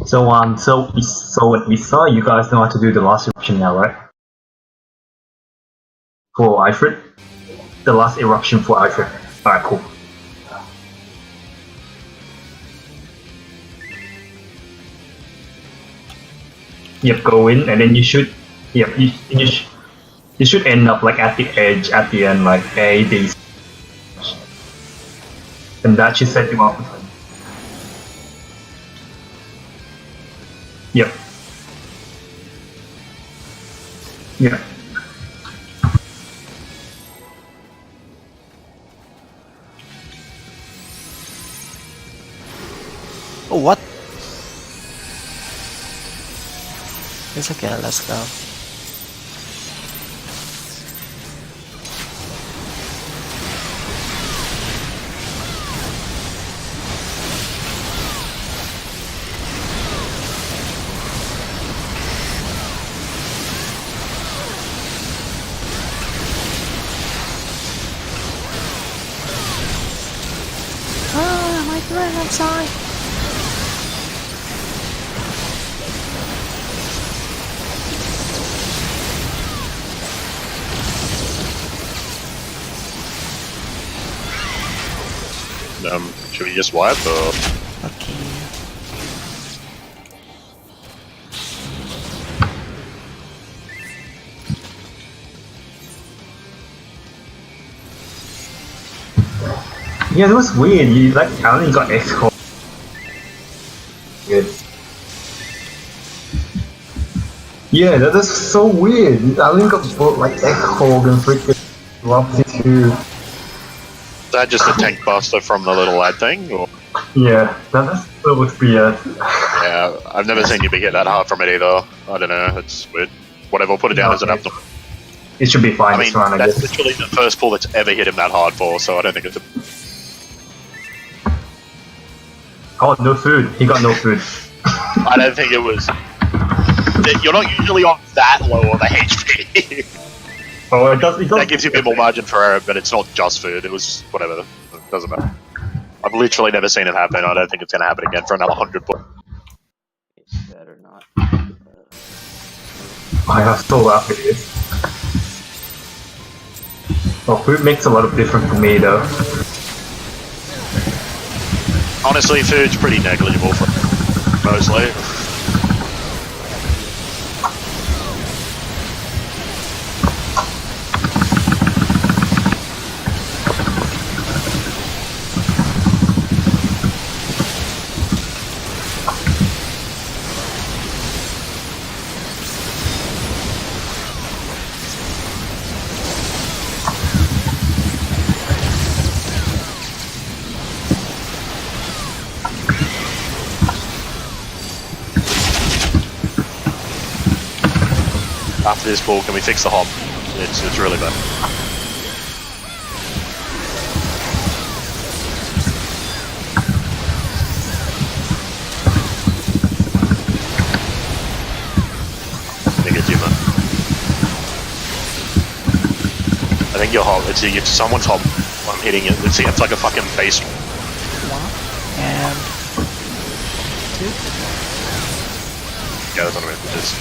So we saw you guys know how to do the last eruption now, right? For Ifrit, the last eruption for Ifrit. Alright, cool. Yep, go in, and then you should. Yep, you should end up like at the edge, at the end, like A, B, C. And that should set you up. Yep. Yep. Oh, what? It's okay, let's go. Ah, my friend, I'm sorry. Should we just wipe or? Okay. Yeah, it was weird. You like only got X core. Good. Yeah, that is so weird. I only got both like X core and freaking Lopsy too. Is that just a tank buster from the little lad thing, or? Yeah, that looks weird. Yeah, I've never seen you be hit that hard from it either. I don't know, it's weird. Whatever, put it down as an abnormal. It should be fine. I mean, round, I that's guess. literally the first pull that's ever hit him that hard for, so I don't think it's a... Oh, no food. He got no food. I don't think it was... You're not usually on that low of a HP. Oh, it does. That gives you a bit more margin for error, but it's not just food, it was whatever. It doesn't matter. I've literally never seen it happen, I don't think it's going to happen again for another 100 points. It's better not. I have so laughed at this. Well, food makes a lot of difference for me though. Honestly, food's pretty negligible for mostly. After this pull, can we fix the hob? It's really bad. I think your hob, it's someone's hob. I'm hitting it. Let's see, it's like a fucking base. 1 and 2. Yeah, that's what I meant, which is...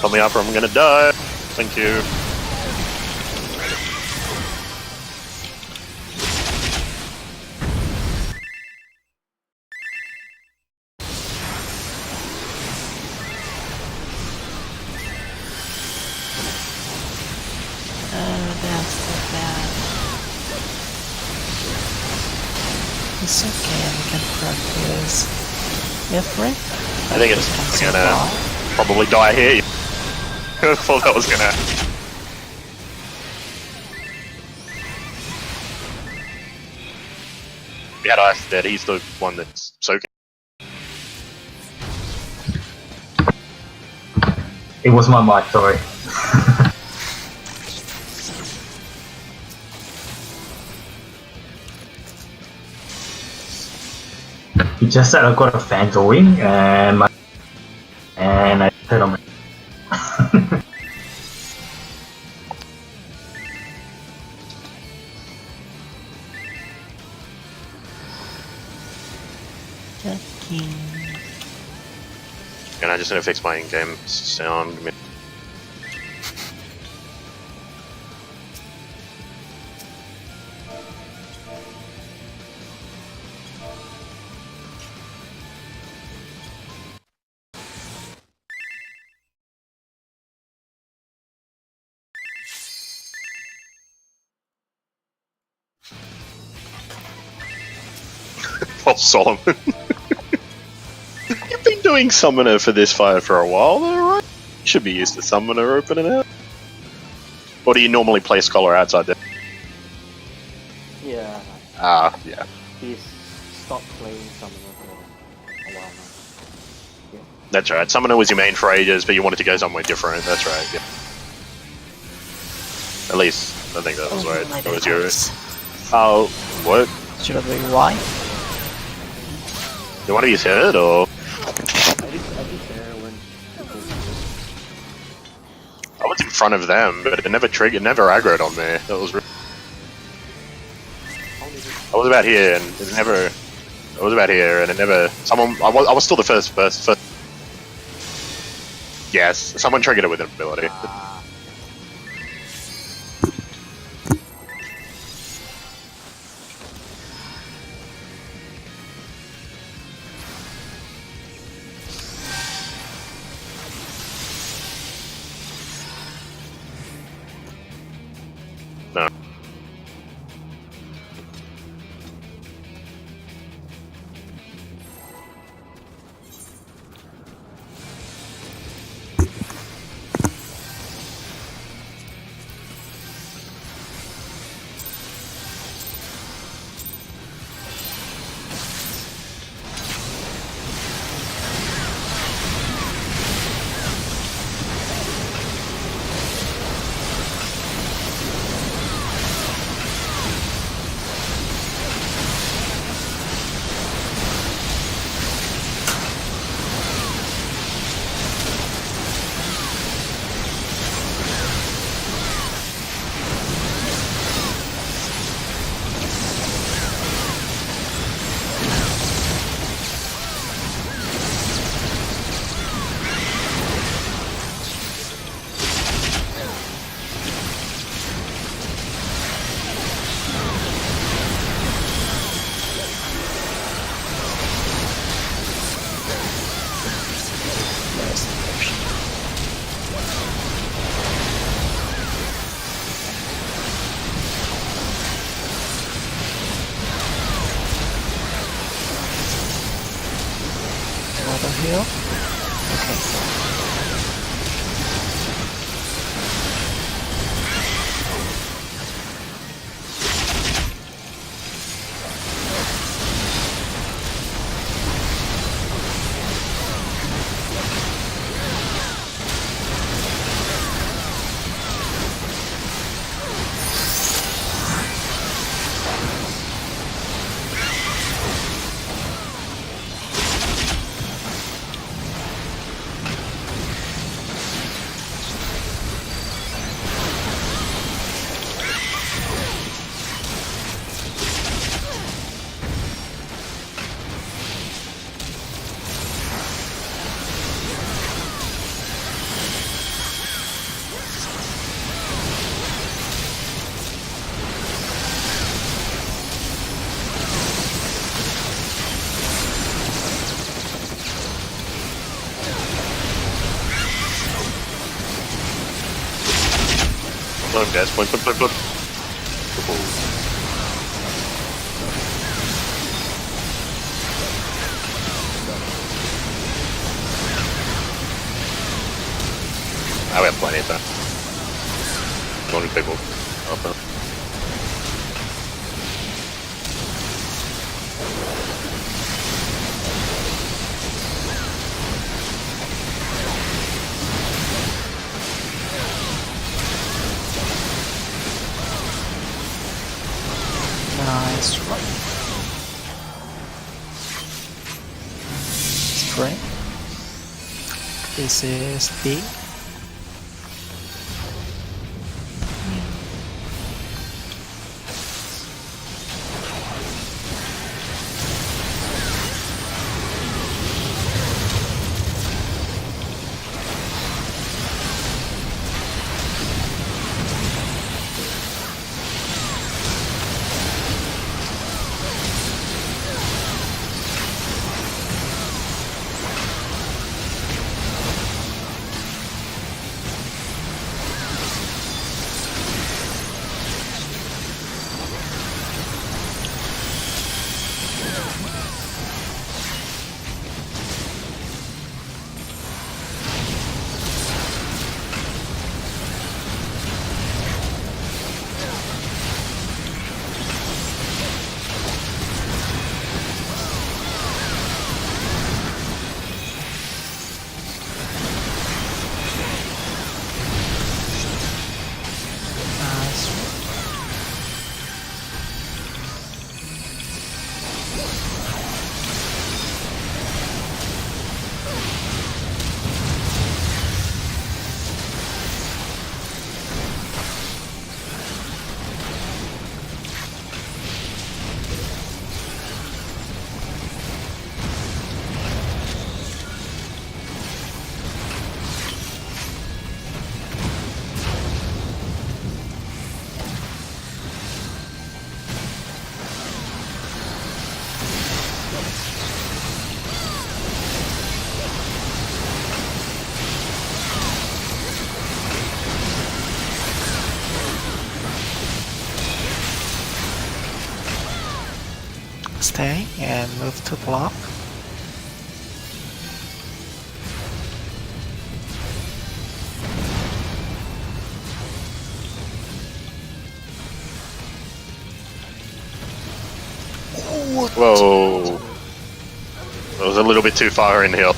Tell me after I'm gonna die. Thank you. That's so bad. It's okay, we can practice. Ifrit? I think it's gonna probably die here. I thought that was gonna... We had Ice dead, he's the one that's soaking. It was my mod, sorry. It just said I've got a fan going and I said on my Checking. And I just need to fix my in-game sound. Paul Solomon. You've been doing Summoner for this fight for a while, though, right? You should be used to Summoner opening out. Or do you normally play Scholar outside there? Yeah, Ah, yeah. he's stopped playing Summoner for a while now. That's right. Summoner was your main for ages, but you wanted to go somewhere different. That's right, yeah. At least, I think that was right. my That was yours. device. Oh, what? Should I be why? You want to use hit, or? I did there when people I was in front of them, but it never triggered, never aggroed on me. That was. I was about here, and it never. I was about here, and it never. Someone. I was still the first. Yes, someone triggered it with an ability. No. Another heal? Okay. Point, guys. Point. I have plenty of time. 200 people. Okay. frame. This is D. Nice. Stay and move to block. Whoa. That was a little bit too far in here.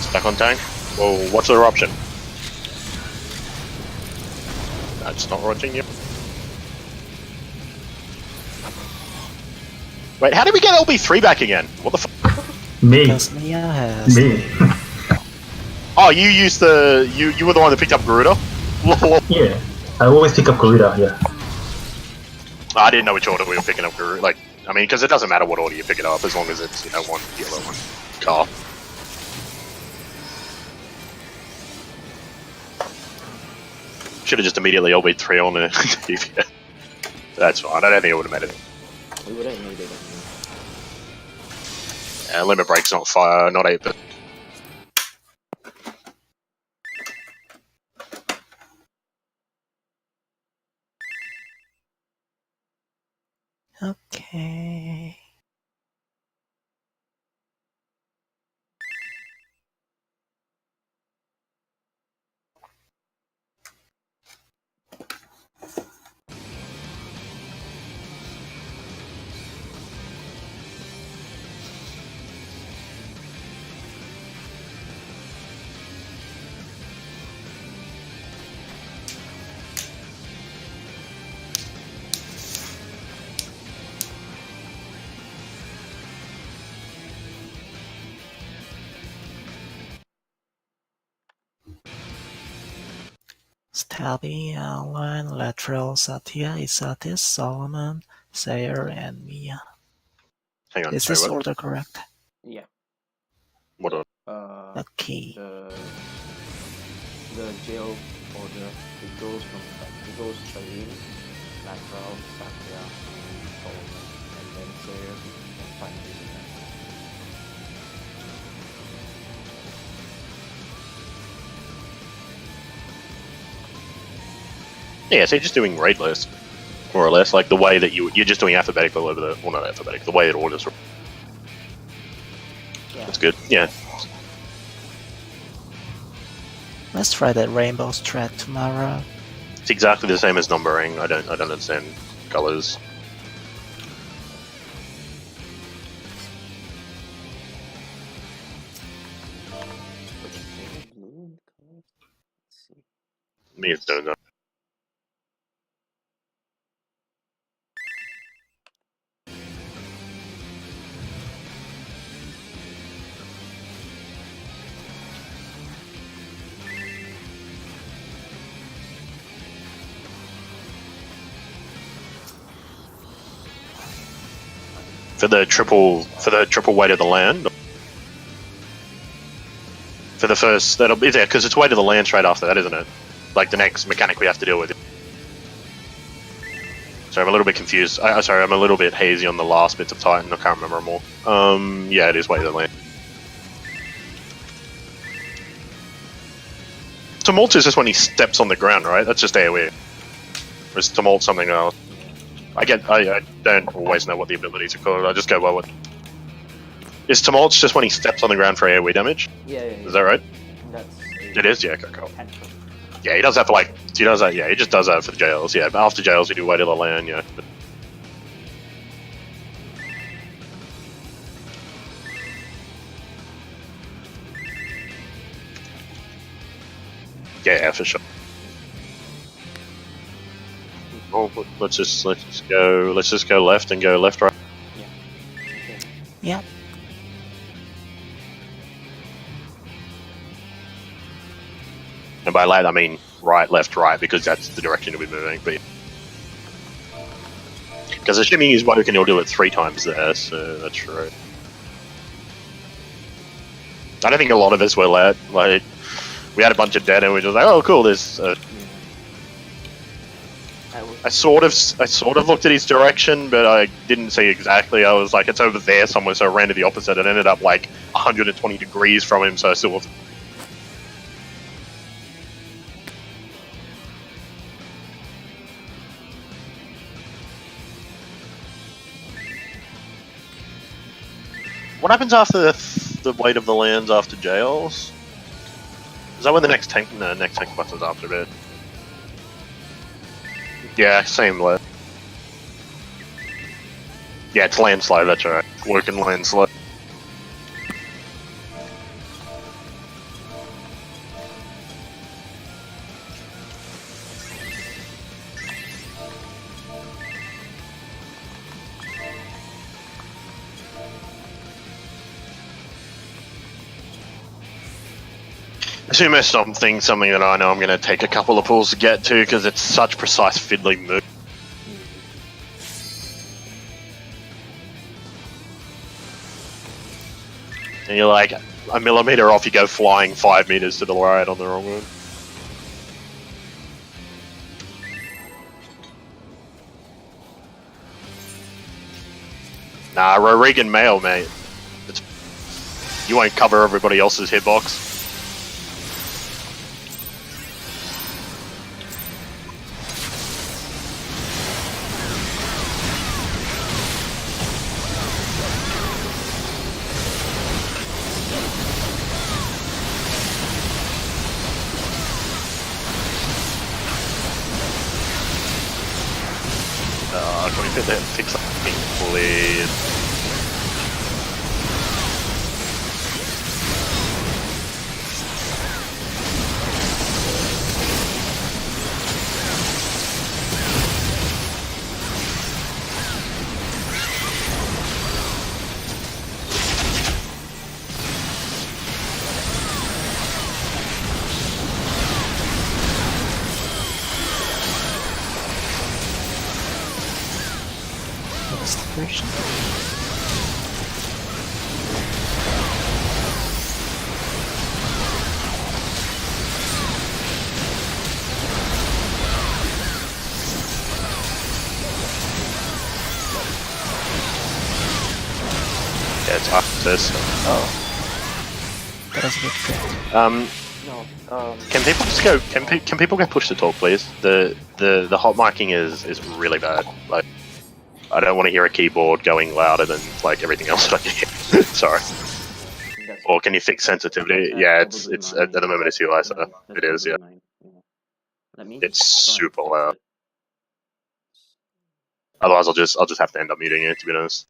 Stuck on tank. Whoa, what's the option? That's not watching you. Wait, how did we get LB3 back again? What the f? Me. Because Miya has. Me. Oh, you used the... You were the one that picked up Garuda? Yeah. I always pick up Garuda, yeah. I didn't know which order we were picking up Garuda. Like, I mean, because it doesn't matter what order you pick it up as long as it's, you know, one yellow one car. Should have just immediately LB3 on the DPS. That's fine, I don't think it would have mattered. We would have needed it. Yeah, limit break's not fire, not 8 bit. Okay. Stabby, Alan, Lateral, Satya, Isatis, Solomon, Sayer, and Miya. Hang on, Is sorry, this what? order correct? Yeah. What order? Okay. The jail order, it goes from Salim, Lateral, Satya, and Solomon, and then Sayer, and finally Miya. Yeah, so you're just doing raid list, more or less, like the way that you're just doing alphabetical over the, well, not alphabetic, the way it orders. Yeah. That's good. Yeah. Let's try that rainbow strat tomorrow. It's exactly the same as numbering. I don't understand colors. see. Me doing that. For the triple weight of the land. For the first, that'll be there because it's weight of the land straight after that, isn't it? Like the next mechanic we have to deal with. Sorry, I'm a little bit confused. Sorry, I'm a little bit hazy on the last bits of Titan. I can't remember them all. Yeah, it is weight of the land. Tumult is just when he steps on the ground, right? That's just AoE. Or is Tumult something else? I don't always know what the abilities are called. I just go well with. Is Tumult just when he steps on the ground for AoE damage? Yeah. Is that right? That's It is. Yeah. Okay. Cool. potential. Yeah, he does that for like. He does that. Yeah, he just does that for the jails. Yeah, but after jails, we do weight of the land. Yeah. Yeah, for sure. Oh, let's just go left and go left, right. Okay. Yeah. And by left, I mean right, left, right, because that's the direction we're moving. But because assuming he's woken, he'll do it 3 times there, so that's right. I don't think a lot of us were let. Like, we had a bunch of dead, and we were just like, "Oh, cool." There's. I sort of looked at his direction, but I didn't see exactly. I was like, "It's over there somewhere," so I ran to the opposite, and ended up like 120 degrees from him. So I still. What happens after the weight of the lands after jails? Is that when the next tank? No, next tank button's after a bit. Yeah, same left. Yeah, it's landslide. That's right. Working landslide. Sumo something that I know I'm going to take a couple of pulls to get to because it's such precise fiddly move. And you're like a millimeter off, you go flying 5 meters to the right on the wrong one. Nah, Regan Mail, mate. You won't cover everybody else's hitbox. Can we fix something, please? Extinction. Yeah, it's after this. Oh. That was a bit good. No. Can people just go? Can people get pushed to talk, please? The hot miking is really bad. Like, I don't want to hear a keyboard going louder than like everything else that I can hear. Sorry. Or can you fix sensitivity? Yeah, it's at the moment it's UI, so it is. Yeah, it's super loud. Otherwise, I'll just have to end up muting it. To be honest.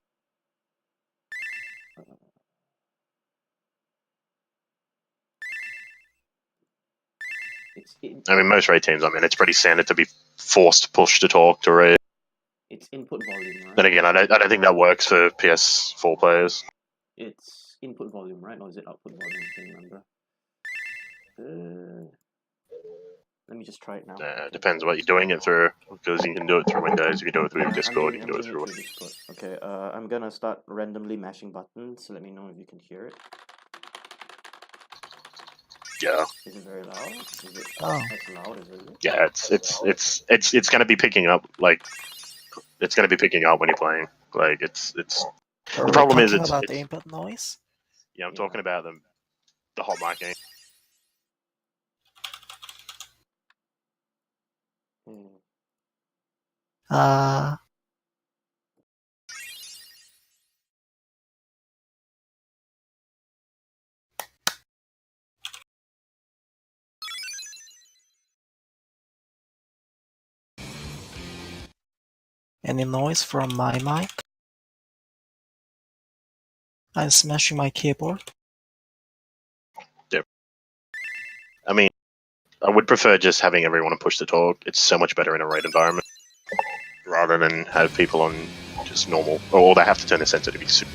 I mean, most raid teams, I mean, it's pretty standard to be forced to push to talk to raid. It's input volume, right? Then again, I don't think that works for PS4 players. It's input volume, right? Or is it output volume? I can't remember. Let me just try it now. It depends what you're doing it through, because you can do it through Windows, you can do it through Yeah, Discord, you I'm can do it doing through... Discord. Okay, I'm gonna start randomly mashing buttons, so let me know if you can hear it. Yeah. Is it very loud? Is it Oh. as loud as it is? Yeah, it's going to be picking up, like, it's going to be picking up when you're playing. Like, it's Are the we problem is talking it's about the input noise? yeah, I'm Yeah. talking about the hot mic game. Any noise from my mic? I'm smashing my keyboard. I mean, I would prefer just having everyone push the talk. It's so much better in a raid environment, rather than have people on just normal, or they have to turn their sensitivity to super.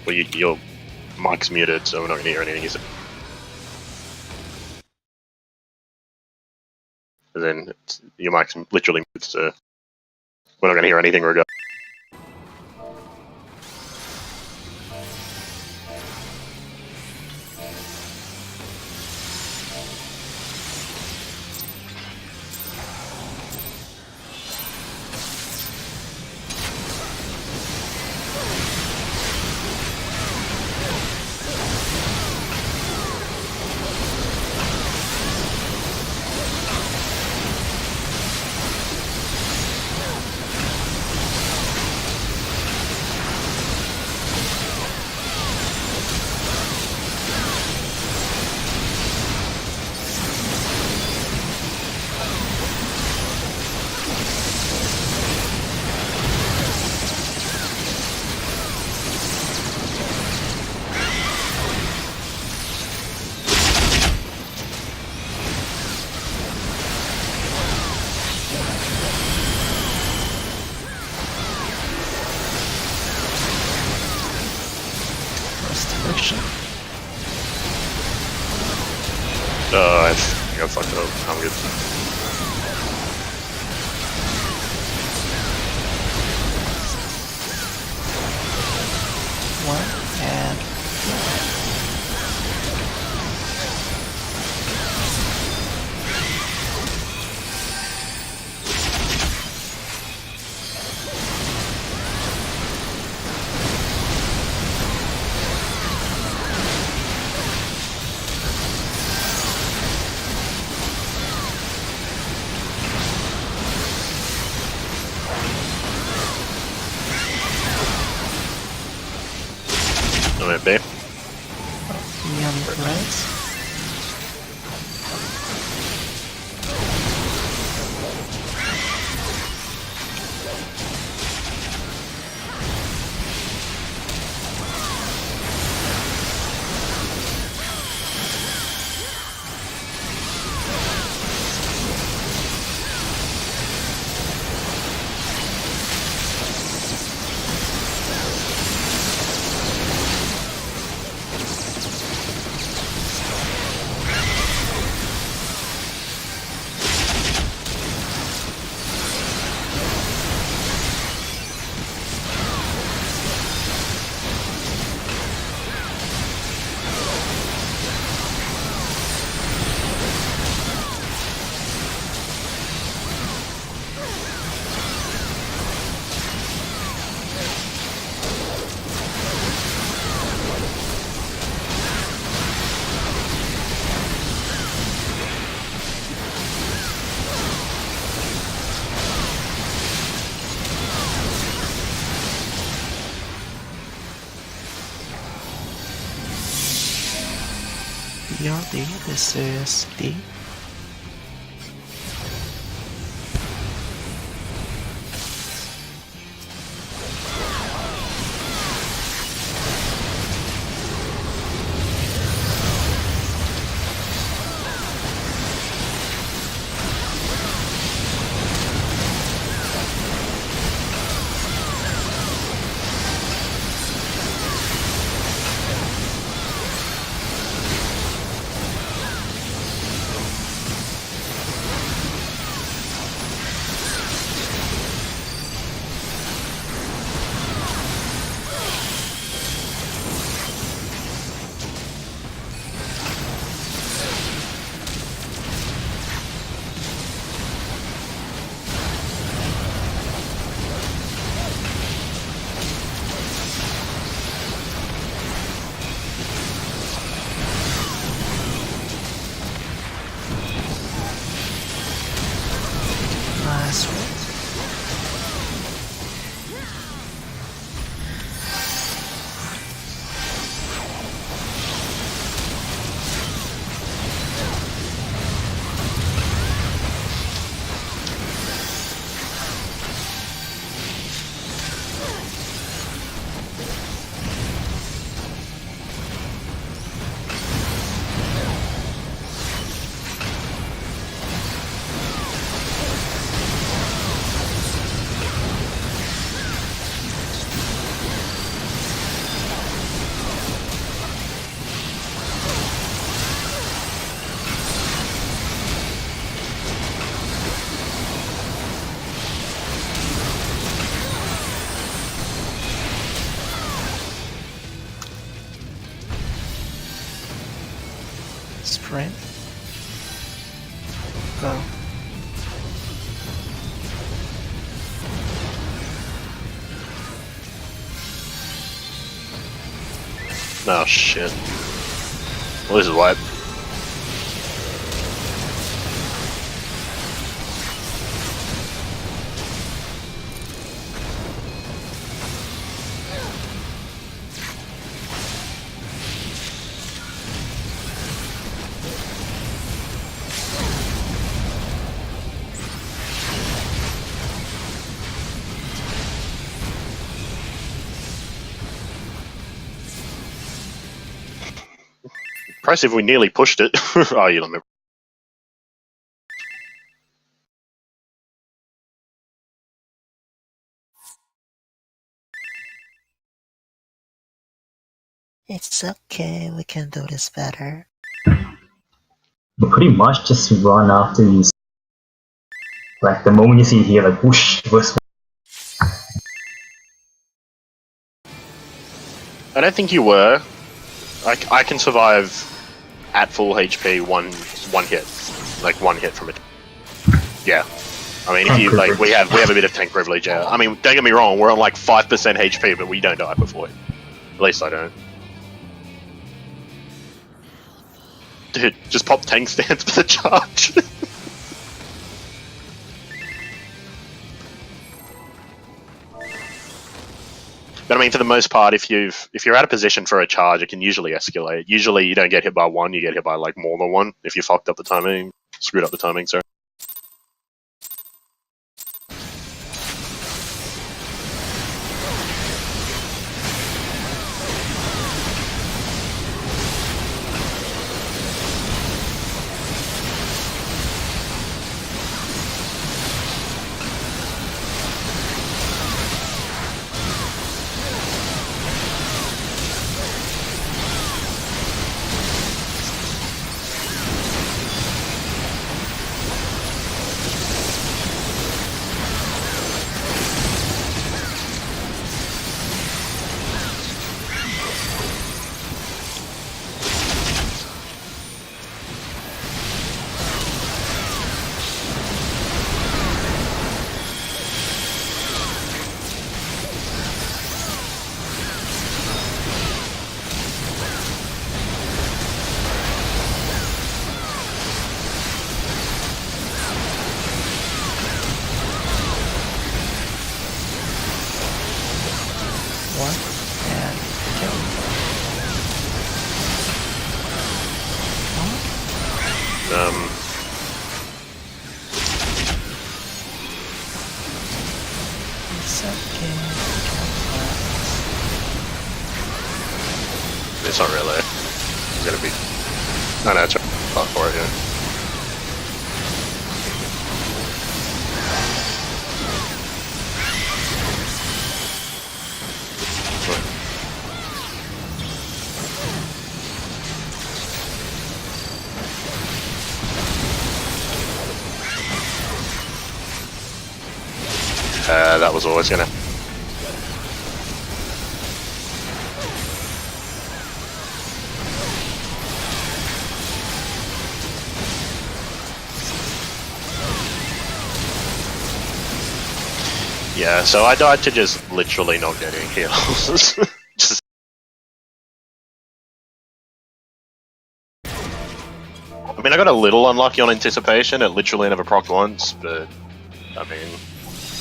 Well, your mic's muted, so we're not going to hear anything you say. And then your mic's literally muted, so we're not going to hear anything regardless. Restriction. I think I fucked up. I'm good. One and I'm at B. young right. D or D. This is D. Nice one. Sprint. Go. Oh shit. Well, this is wipe. Impressive, we nearly pushed it. Oh, you don't remember. It's okay, we can do this better. But pretty much just run after you. Like the moment you see here, like whoosh, first. I don't think you were. I can survive at full HP one hit, like one hit from it. Yeah. I mean, if you like, we have a bit of tank privilege. Yeah. I mean, don't get me wrong, we're on like 5% HP, but we don't die before it. At least I don't. Dude, just pop tank stance for the charge. But I mean, for the most part, if you're out of position for a charge, it can usually escalate. Usually, you don't get hit by one; you get hit by like more than one. If you fucked up the timing, screwed up the timing. Sorry. It's not really. It's gonna be. No, no, it's right for it, yeah. That was always gonna. Yeah, so I died to just literally not getting heals. Just... I mean, I got a little unlucky on anticipation. It literally never procced once, but I mean,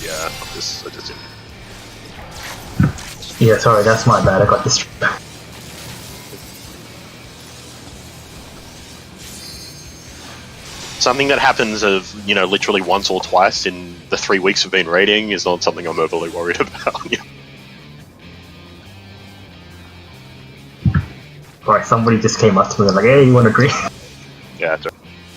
yeah, I just didn't. Yeah, sorry, that's my bad. I got distracted. Something that happens of, literally once or twice in the 3 weeks of being raiding is not something I'm overly worried about. Alright, somebody just came up to me and like, hey, you want to drink? Yeah,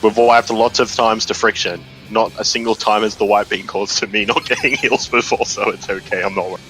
we've wiped lots of times to friction. Not a single time has the wipe been caused to me not getting heals before, so it's okay, I'm not worried.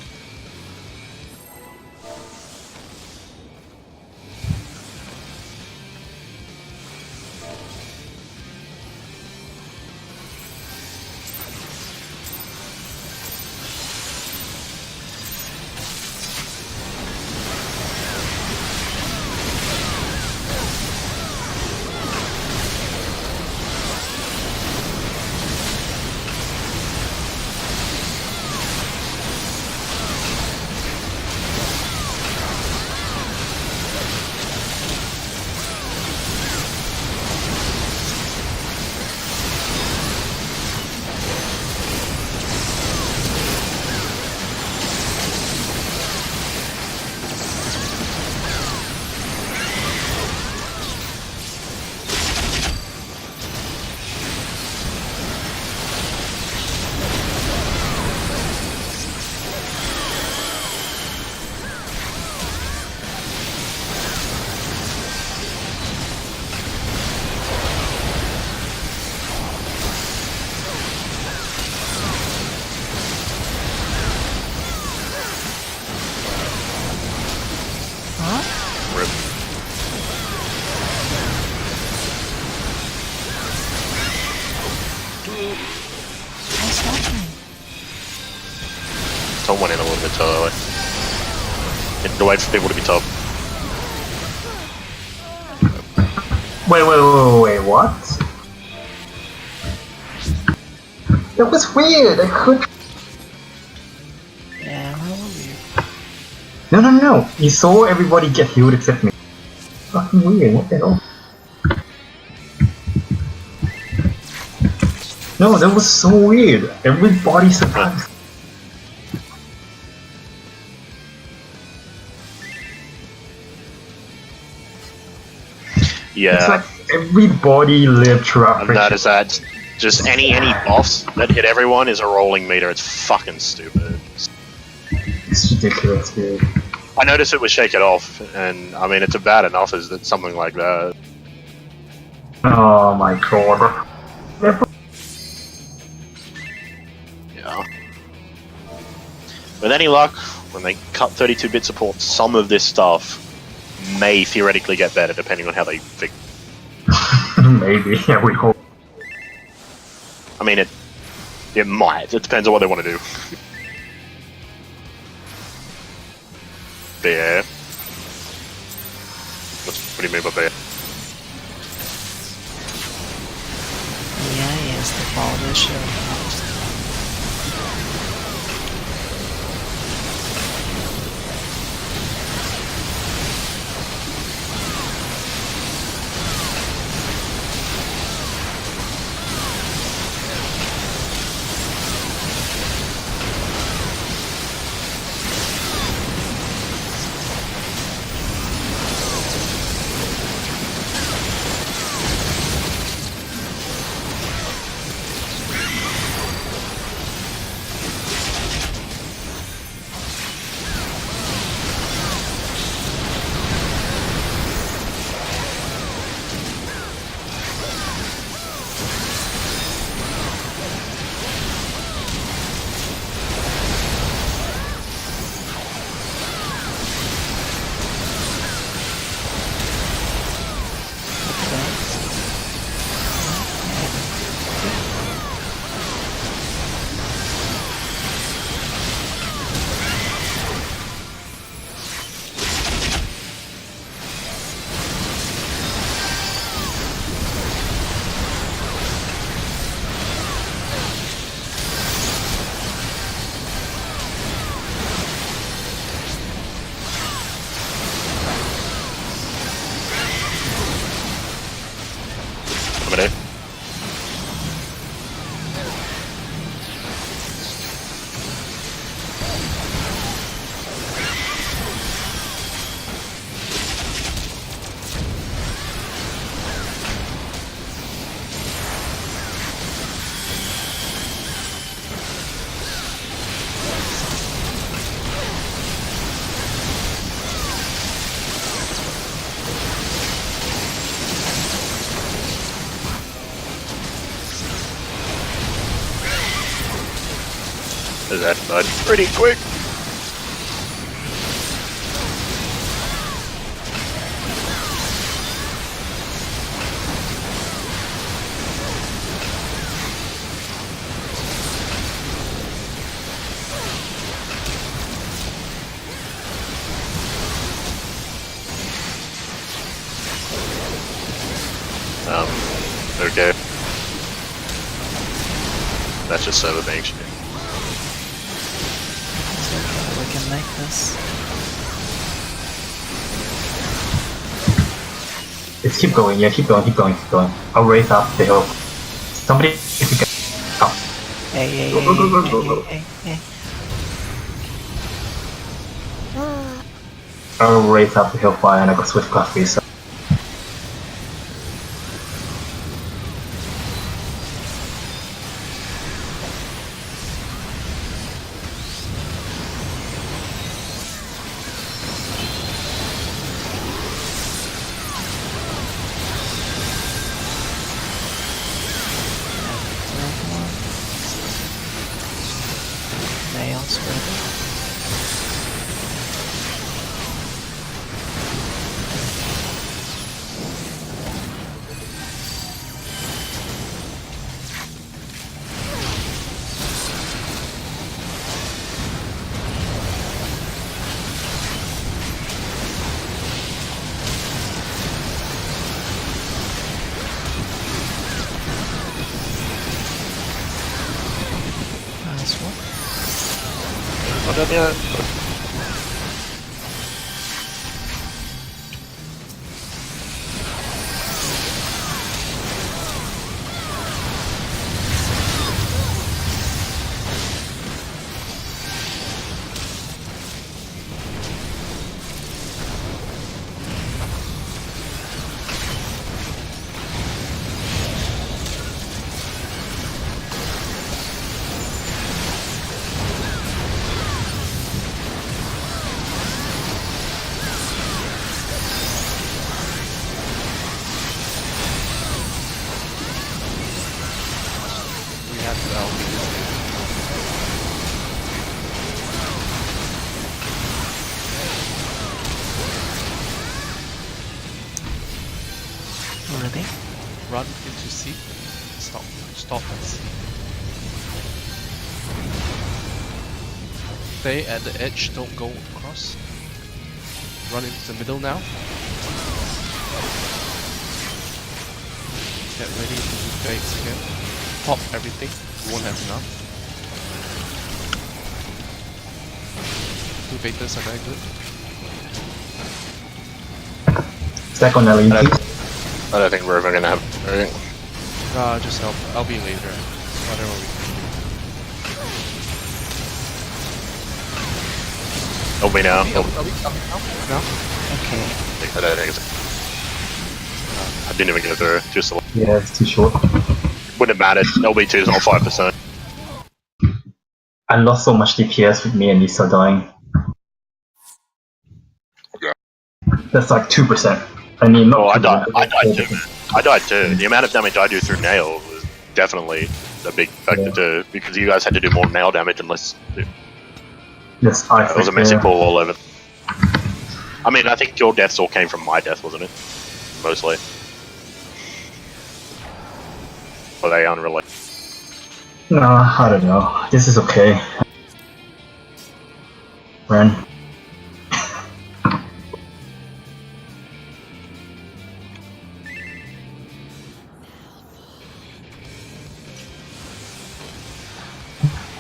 Rip. What's happening? Tom went in a little bit too early. Didn't wait for people to be told. Wait, what? That was weird, I could... Yeah, how No. You saw everybody get healed except me. Fucking weird, what the hell? No, that was so weird. Everybody survived. Yeah. It's like everybody lived throughout. And that is that. Just any buffs that hit everyone is a rolling meter. It's fucking stupid. It's ridiculous, dude. I noticed it was Shake It Off, and I mean, it's a bad enough as that something like that. Oh my god. Yeah. With any luck, when they cut 32-bit support, some of this stuff may theoretically get better depending on how they fix. Maybe, yeah, we hope. I mean, it might. It depends on what they want to do. Bear. What do you mean by bear? Yeah, yes, the ball issue house. There's that bud. Pretty quick. Okay. That's just server being shit. It's okay, we can make this. Just keep going, yeah, keep going, keep going, keep going. I'll race up the hill. Somebody, if you can. Oh. Hey, Go, go, go, go, go, go. hey. I'll race up the hill fire and I got swift coffee, so. Nails ready. Nice one. Not done yet. We have to LB this game. Ready? Run into C. Stop at C. Stay at the edge, don't go across. Run into the middle now. Get ready to do fakes again. Pop everything, you won't have enough. Two betas are very good. Stack on LED. I don't think we're ever gonna have anything. Just help. I'll be later. Whatever we Help me now. Help. now. Okay. I don't think it's... I didn't even go through. Just Yeah, it's too short. wouldn't have mattered. LB2 is not 5%. I lost so much DPS with me and Lisa dying. Yeah. That's like 2%. I mean, not Oh, I 2%, died. I but died too, 4%. man. I died too. The amount of damage I do through nail was definitely a big factor Yeah. too, because you guys had to do more nail damage and less. Yes, It was a messy pool all over. I mean, I think your deaths all came from my death, wasn't it? Mostly. Or they unrelated? No, I don't know. This is okay. Ren.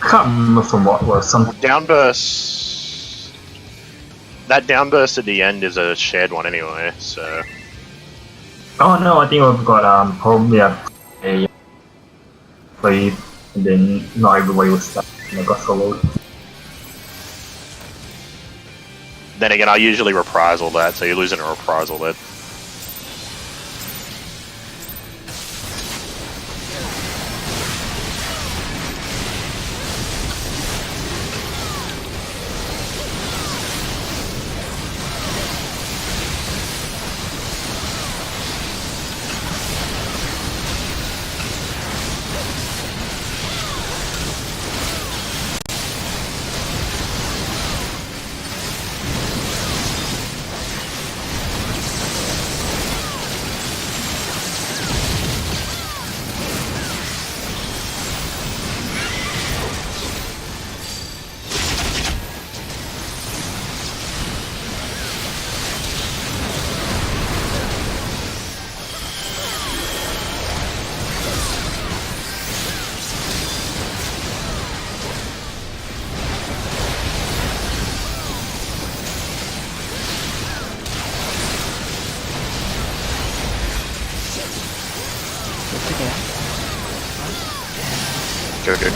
Can't remember from what was some. Downburst. That downburst at the end is a shared one anyway, so. Oh no, I think we've got probably a play, and then not everybody was stuck, and I got soloed. Then again, I usually reprisal that, so you're losing a reprisal there. Go. Okay.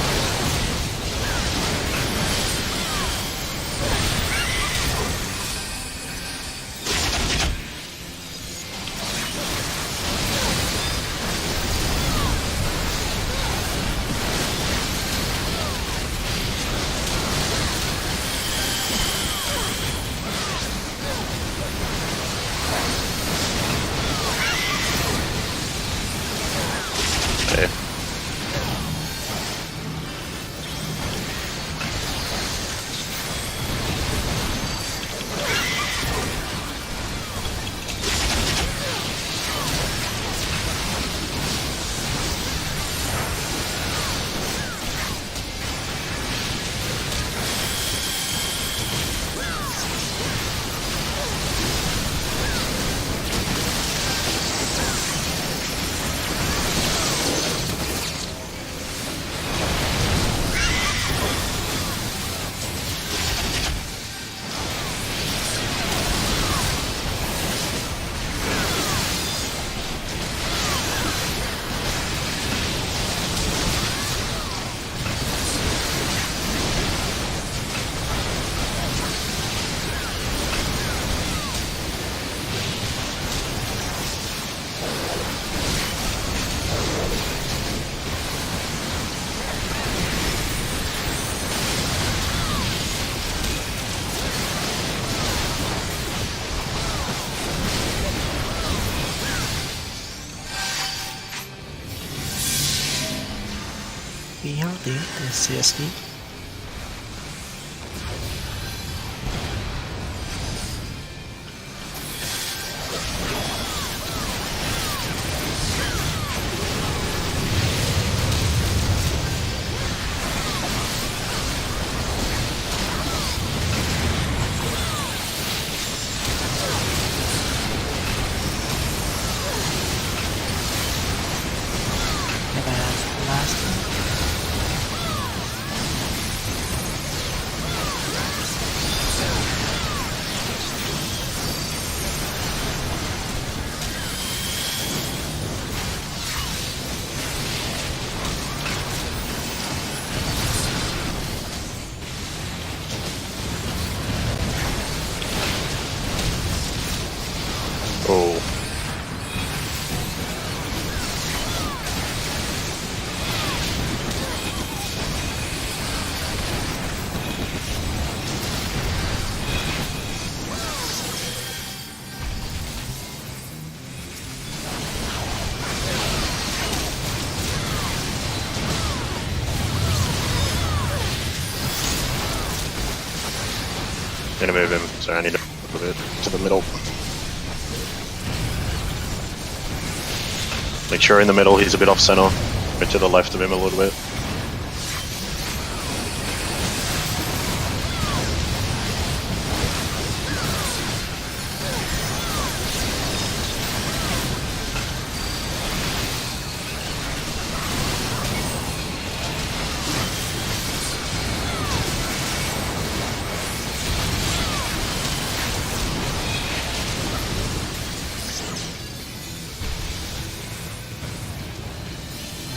Behind the CSD. And last one. Oh. Gonna move him, so I need to move it to the middle. Make sure in the middle he's a bit off center. Go to the left of him a little bit.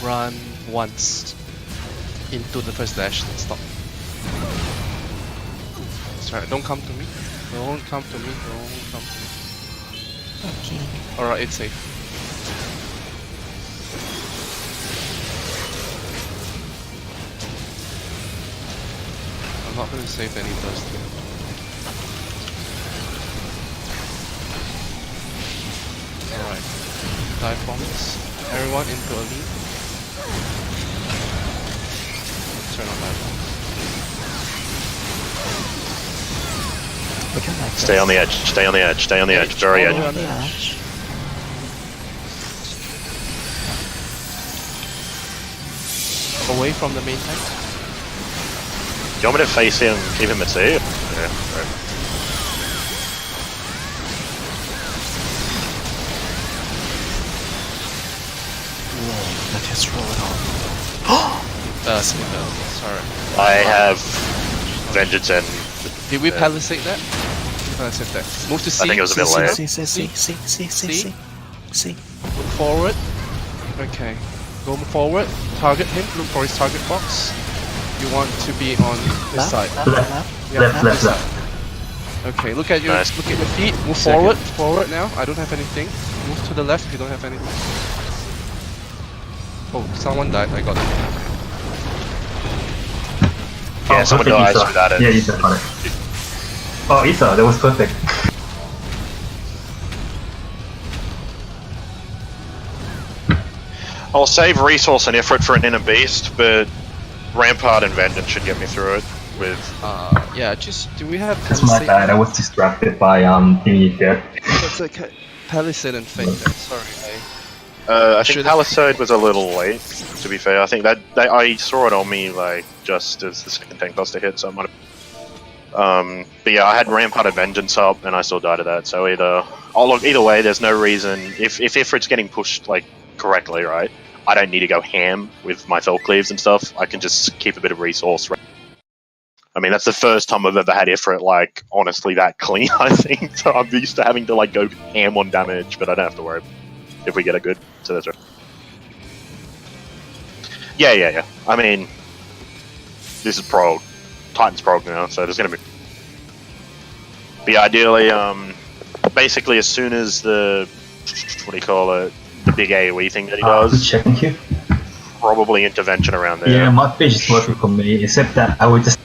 Run once into the first dash and stop. Sorry, don't come to me. Don't come to me. Don't come to me. Okay. Alright, it's safe. I'm not gonna save any dust here. Alright. Dive bombs. Everyone into a lead. Turn on dive bombs. We can like Stay on the edge, stay on the edge, stay on the edge, very all the way edge. on the Yeah. edge. Away from the main tank. Do you want me to face him, keep him at sea? Yeah, right. Whoa, that is rolling Sorry. I have Vengeance and... Did we palisade that? Palisade that. Move to C. I think it was a bit late. See. Move forward. Okay. Go forward. target him. Look for his target box. You want to be on this Left, side. left, Left. left. Yeah, Left, this left, side. left. Okay, look at your Nice. feet. Move Second. forward now. I don't have anything. Move to the left if you don't have anything. Oh, someone died. I got it. Yeah, someone perfect, dies Isa. without it. Yeah, Isa got it. Oh, Isa, that was perfect. I'll save resource and effort for an inner beast, but Rampart and Vengeance should get me through it with. Yeah, just do we have That's my bad. I was distracted by the death. That's okay. Palisade and Fate then. Sorry, I think Should've- Palisade was a little late, to be fair. I think that I saw it on me like just as the second tank buster hit, so I might have. But yeah, I had Rampart and Vengeance up, and I still died to that. So either way, there's no reason if Ifrit's getting pushed like correctly, right? I don't need to go ham with my Fell Cleaves and stuff. I can just keep a bit of resource. I mean, that's the first time I've ever had Ifrit like honestly that clean. I think so. I'm used to having to like go ham on damage, but I don't have to worry if we get it good. So that's right. Yeah. I mean, this is prog, Titan's prog now, so there's gonna be. But yeah, ideally, basically as soon as the what do you call it, the big AOE thing that he Good does, checking you. probably intervention around there. Yeah, my page is working for me, except that I would just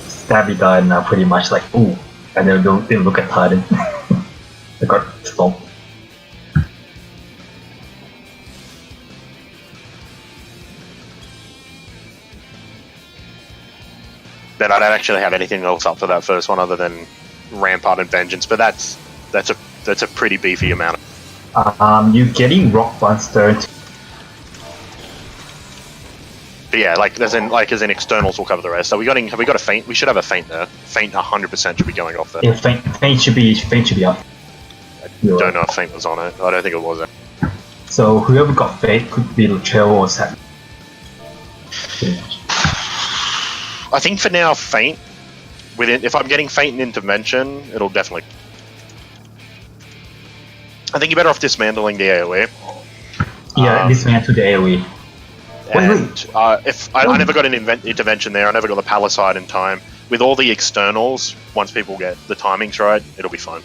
stabby guy now pretty much like, ooh, and then they'll look at Titan. I got stopped. Then I don't actually have anything else up for that first one other than Rampart and Vengeance, but that's a pretty beefy amount. You're getting Rock Buster. But yeah, as in externals will cover the rest. Have we got a feint? We should have a feint there. Feint 100% should be going off there. Yeah, Feint should be up. Don't know if feint was on it. I don't think it was. So whoever got Feint could be Latrell or Sat. Pretty much. I think for now, feint. If I'm getting feint and intervention, it'll definitely. I think you're better off dismantling the AOE. Yeah, dismantle the AOE. And if I never got an intervention there, I never got the Palisade in time. With all the externals, once people get the timings right, it'll be fine.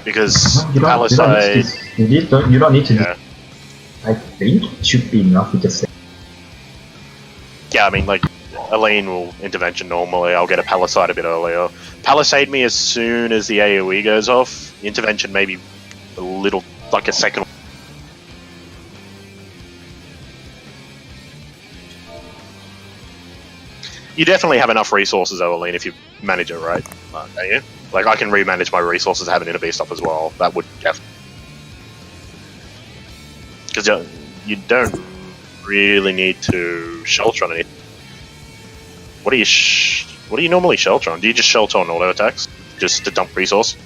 Because Palisade, you don't need to. yeah. I think it should be enough to just say. Yeah, I mean, like, Aline will intervention normally. I'll get a Palisade a bit earlier. Palisade me as soon as the AoE goes off. Intervention maybe a little, like a second. You definitely have enough resources, though, Aline, if you manage it right. Don't you? Like, I can remanage my resources, have an inner beast up as well. That would definitely. Because you don't really need to shelter on anything. What do you normally shelter on? Do you just shelter on auto attacks? Just to dump resource?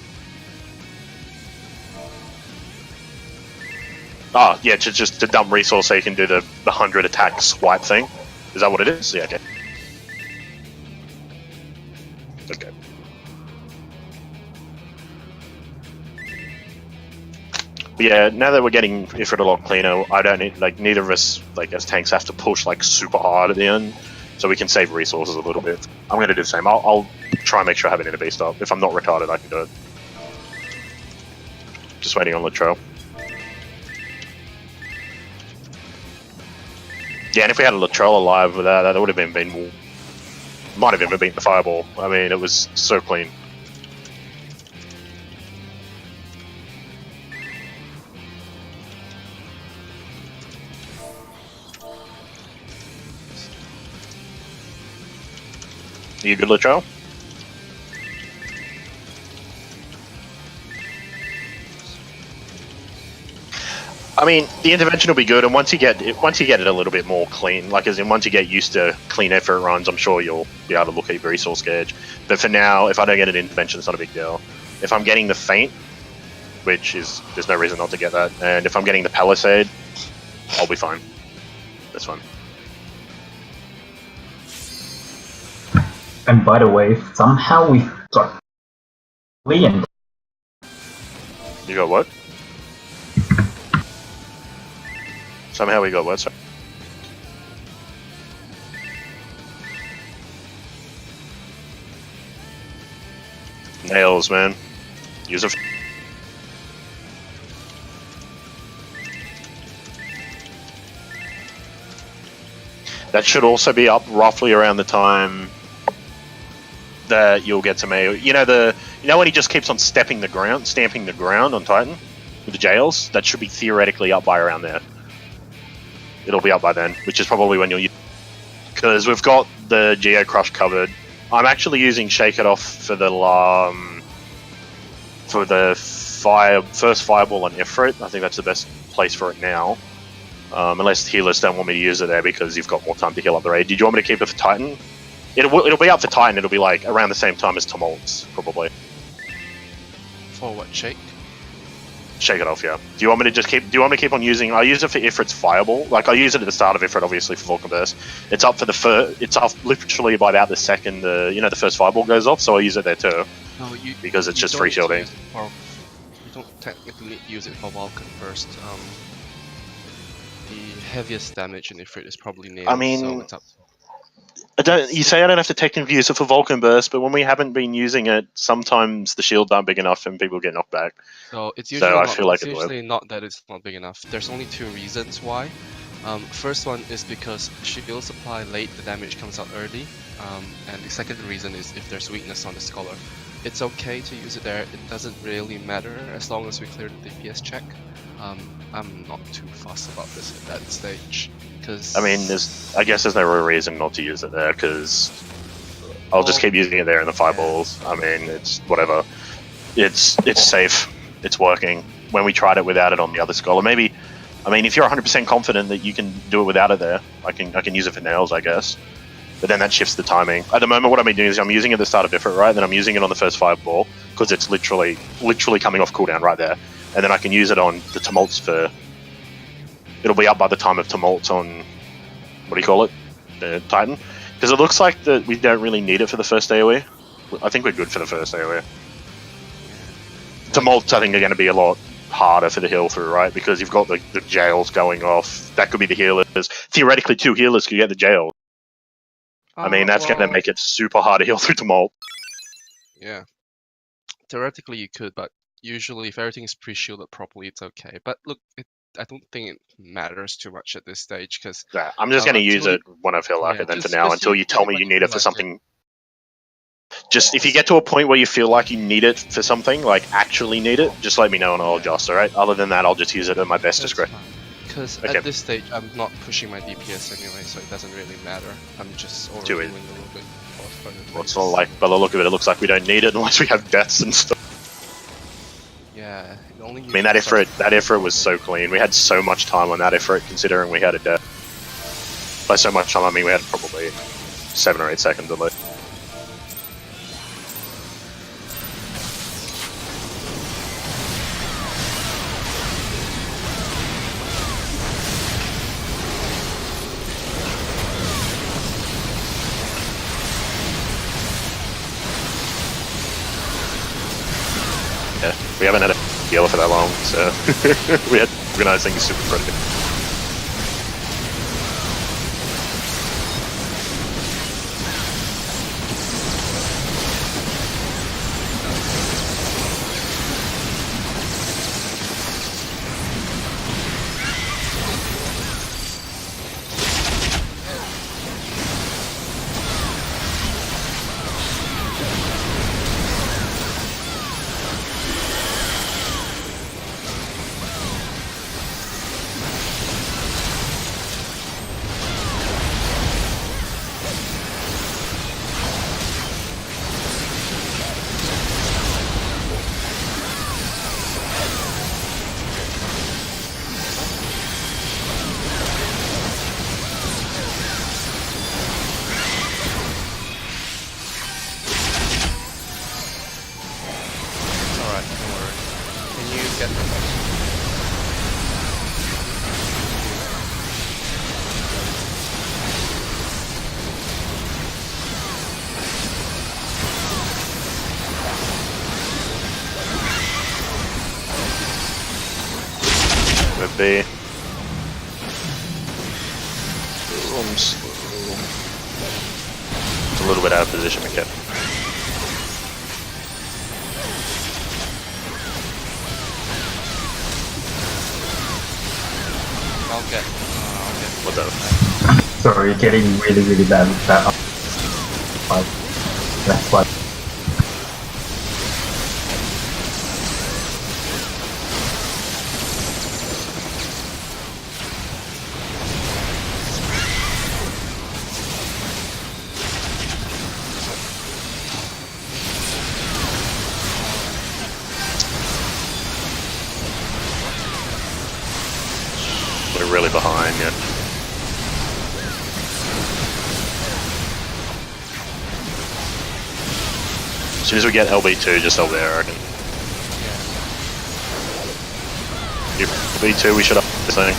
Oh, yeah, just to dump resource so you can do the 100 attack swipe thing? Is that what it is? Yeah, okay. Okay. But yeah, now that we're getting Ifrit a lot cleaner, I don't need, like, neither of us, like, as tanks have to push, like, super hard at the end, so we can save resources a little bit. I'm gonna do the same. I'll try and make sure I have an inner beast up. If I'm not retarded, I can do it. Just waiting on Latrell. Yeah, and if we had a Latrell alive with that would have been might have even beaten the fireball. I mean, it was so clean. You good, Latrell? I mean, the intervention will be good, and once you get it a little bit more clean, like as in once you get used to clean effort runs, I'm sure you'll be able to look at your resource gauge. But for now, if I don't get an intervention, it's not a big deal. If I'm getting the feint, which is there's no reason not to get that, and if I'm getting the Palisade, I'll be fine. That's fine. And by the way, somehow we got Liam. You got what? Somehow we got worse. Nails, man. Use a. That should also be up roughly around the time that you'll get to me. You know when he just keeps on stamping the ground on Titan with the jails. That should be theoretically up by around there. It'll be up by then, which is probably when you'll use. Because we've got the Geo Crush covered. I'm actually using Shake It Off for the first Fireball on Ifrit. I think that's the best place for it now. Unless healers don't want me to use it there because you've got more time to heal up the raid. Did you want me to keep it for Titan? It'll be up for Titan. It'll be like around the same time as Tumults, probably. For what, Shake? Shake It Off, yeah. Do you want me to keep on using? I'll use it for Ifrit's Fireball. Like I'll use it at the start of Ifrit, obviously for Vulcan Burst. It's up for it's up literally by about the second the first Fireball goes off. So I'll use it there too. No, because it's just free shielding. You don't technically need to use it for Vulcan Burst. The heaviest damage in Ifrit is probably nails. I mean, so it's up. You say I don't have to technically use it for Vulcan Burst, but when we haven't been using it, sometimes the shields aren't big enough and people get knocked back. So it's usually, it's usually not that it's not big enough. There's only two reasons why. First one is because shield supply late, the damage comes out early. And the second reason is if there's weakness on the Scholar. It's okay to use it there, it doesn't really matter as long as we clear the DPS check. I'm not too fussed about this at that stage. I mean, I guess there's no real reason not to use it there, because I'll just keep using it there in the Fireballs. I mean, it's whatever. It's safe. It's working. When we tried it without it on the other Scholar, maybe... I mean, if you're 100% confident that you can do it without it there, I can use it for nails, I guess. But then that shifts the timing. At the moment, what I've been doing is I'm using it at the start of Ifrit, right? Then I'm using it on the first Fireball, because it's literally coming off cooldown right there. And then I can use it on the Tumults for... It'll be up by the time of Tumults on... What do you call it? The Titan. Because it looks like that we don't really need it for the first AoE. I think we're good for the first AoE. Tumults, I think, are going to be a lot harder for the heal through, right? Because you've got the jails going off. That could be the healers. Theoretically, 2 healers could get the jail. I mean, that's going to make it super hard to heal through Tumult. Yeah. Theoretically, you could, but usually if everything is pre-shielded properly, it's okay. But look, I don't think it matters too much at this stage, because... Yeah, I'm just going to use it when I feel like it, then for now, until you tell me you need it for something... Just, if you get to a point where you feel like you need it for something, like actually need it, just let me know and I'll adjust, alright? Other than that, I'll just use it at my best discretion. Because at this stage, I'm not pushing my DPS anyway, so it doesn't really matter. I'm just overdoing a little bit. Well, it's not like, by the look of it, it looks like we don't need it unless we have deaths and stuff. Yeah, I mean, that Ifrit was so clean. We had so much time on that Ifrit, considering we had a death. By so much time, I mean we had probably 7 or 8 seconds at least. Yeah, we haven't had a healer for that long, so we had organizing super critical. Would be. slow. It's a little bit out of position again. I'll get. What the? Sorry, getting really bad with that. That's why. We're really behind, yeah. As soon as we get LB2, just over there, I reckon. LB2, we should up this thing.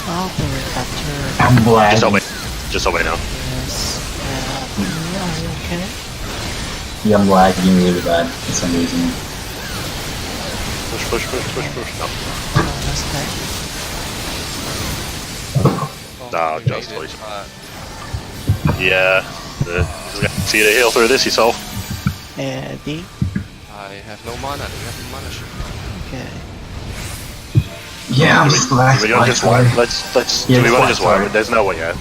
Oh, the reflector. I'm glad. Just over now. Yes. Are you okay? Yeah, I'm lagging really bad for some reason. Push. No. Oh, that's that. No, you just made it, please. Yeah. See you to heal through this yourself. D. I have no mana. Do you have any mana? Okay. Yeah, I'm Do slacked. we want to just wipe? Let's. Yeah, Do we want to it's just wipe? fine. There's no way yet.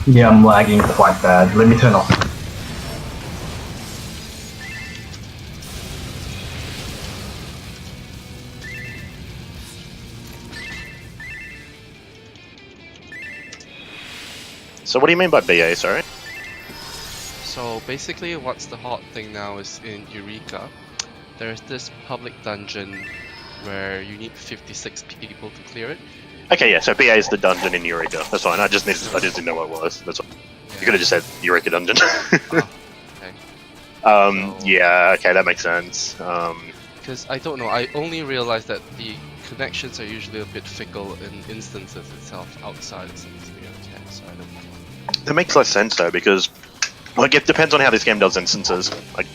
Yeah, I'm lagging quite bad. Let me turn off. So what do you mean by BA? Sorry. So basically, what's the hot thing now is in Eureka, there's this public dungeon where you need 56 people to clear it. Okay, yeah. So BA is the dungeon in Eureka. That's fine. I just didn't know what it was. That's all. You could have just said Eureka dungeon. Okay. So- Yeah. Okay, that makes sense. Because I don't know, I only realized that the connections are usually a bit fickle in instances itself outside of CCTV. Okay, so I don't know. That makes less sense though, because like it depends on how this game does instances. Like,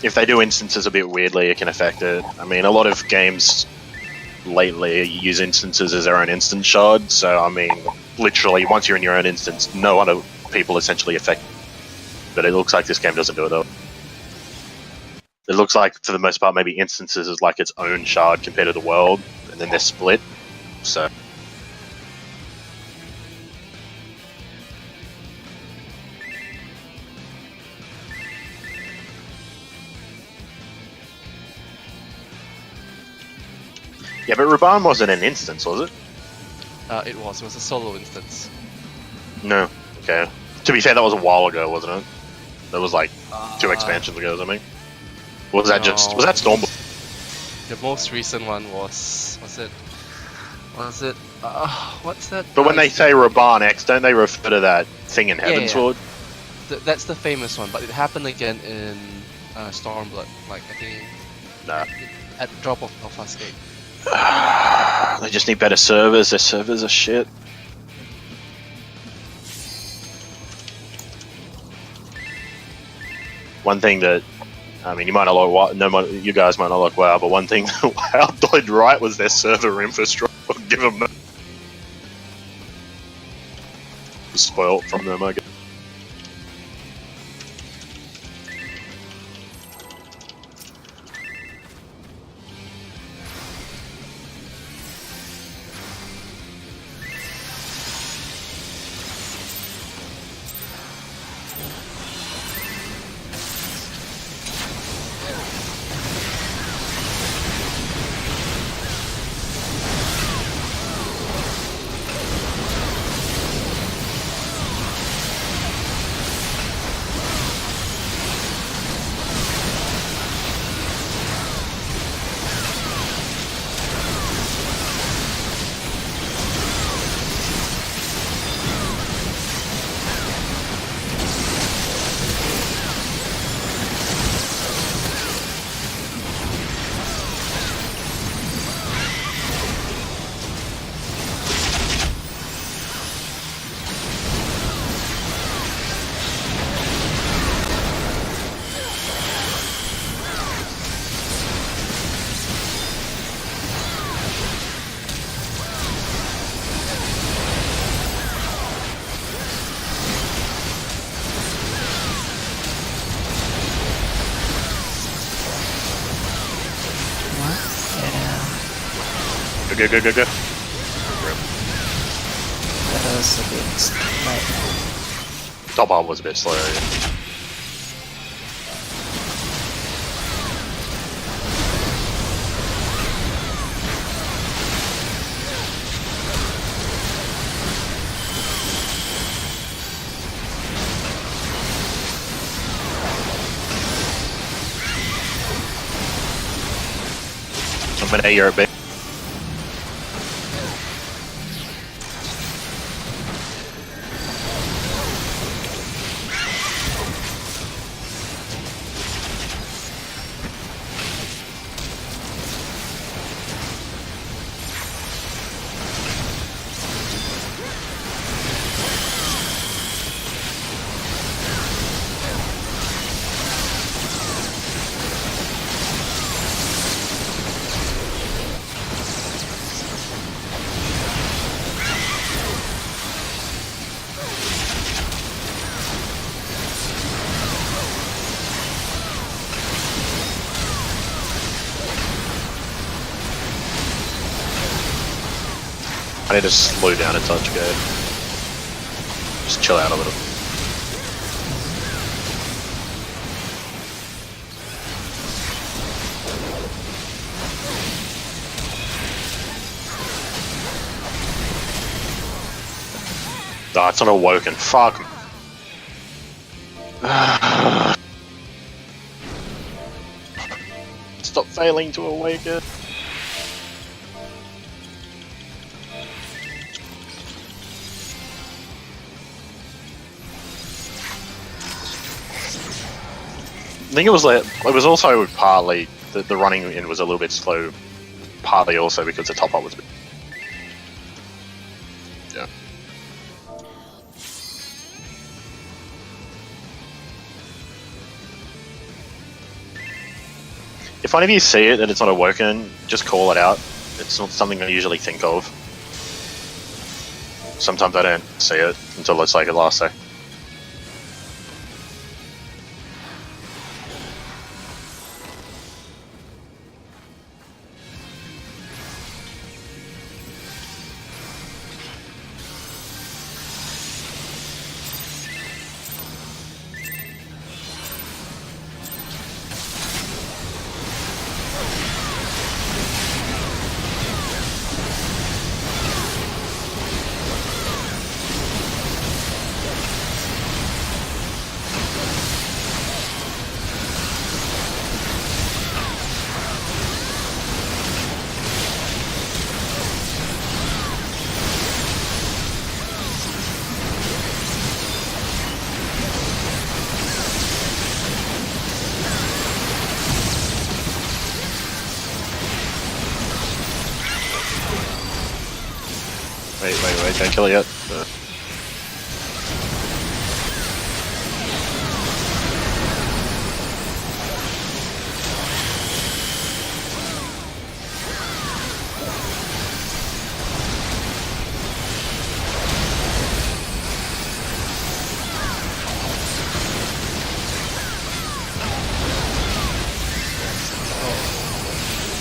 if they do instances a bit weirdly, it can affect it. I mean, a lot of games lately use instances as their own instance shard. So I mean, literally, once you're in your own instance, no other people essentially affect. But it looks like this game doesn't do it though. It looks like, for the most part, maybe instances is like its own shard compared to the world, and then they're split. So. Yeah, but Raban wasn't an instance, was it? It was a solo instance. No. Okay. To be fair, that was a while ago, wasn't it? That was like 2 expansions ago or something. Was that just... Was that Stormborn? The most recent one was it? What's that? But when they guy's- say Raban X, don't they refer to that thing in Heaven's yeah. Sword? That's the famous one, but it happened again in Stormblood, like I think No. at drop of Gate. They just need better servers. Their servers are shit. One thing that, I mean, you might not like, you guys might not like WoW, but one thing that WoW did right was their server infrastructure. Give them that. Spoiled from them, I guess. Go, go, go, go. That was a bit like Top up was a bit slow. Yeah. I'm an A, you're a B. I need to slow down a touch, go. Just chill out a little. Oh, it's not awoken. Fuck. Stop failing to awaken. I think it was like, it was also partly the running in was a little bit slow, partly also because the top up was a bit. Yeah. If one of you see it and it's not awoken, just call it out. It's not something I usually think of. Sometimes I don't see it until it's like the last second. Wait, don't kill it yet.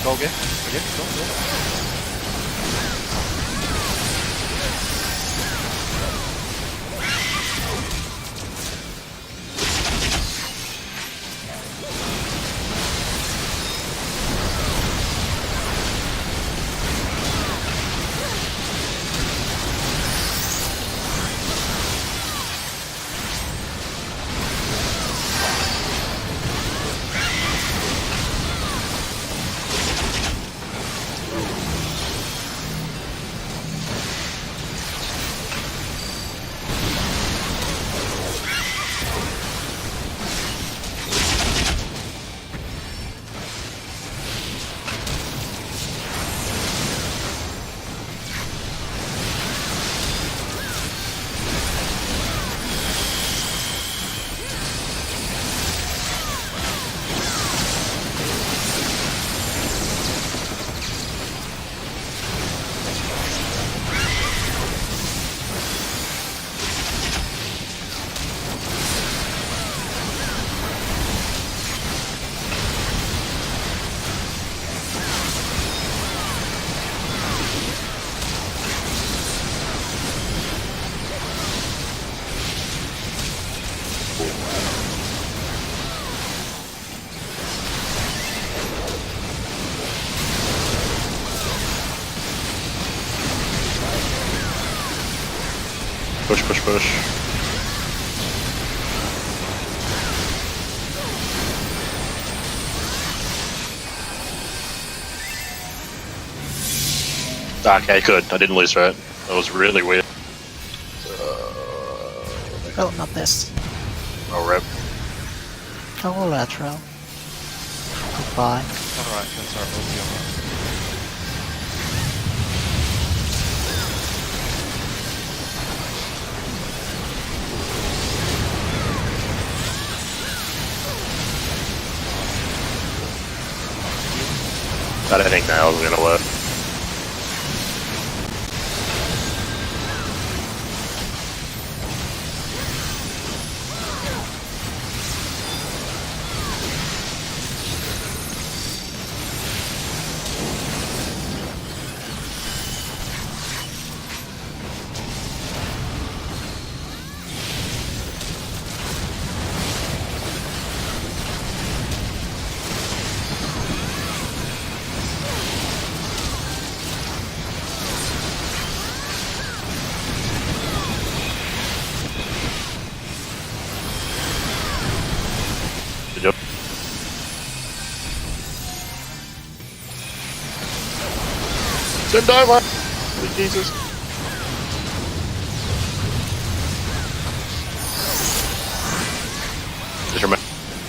Go again. Go. push, push, push. Okay, good. I didn't lose threat. That was really weird. Oh, not this. Oh, rip. Oh, lateral. Goodbye. Alright, can start OT on that. I don't think nails are gonna work. Good job. Didn't die, man. Jesus. Just remember,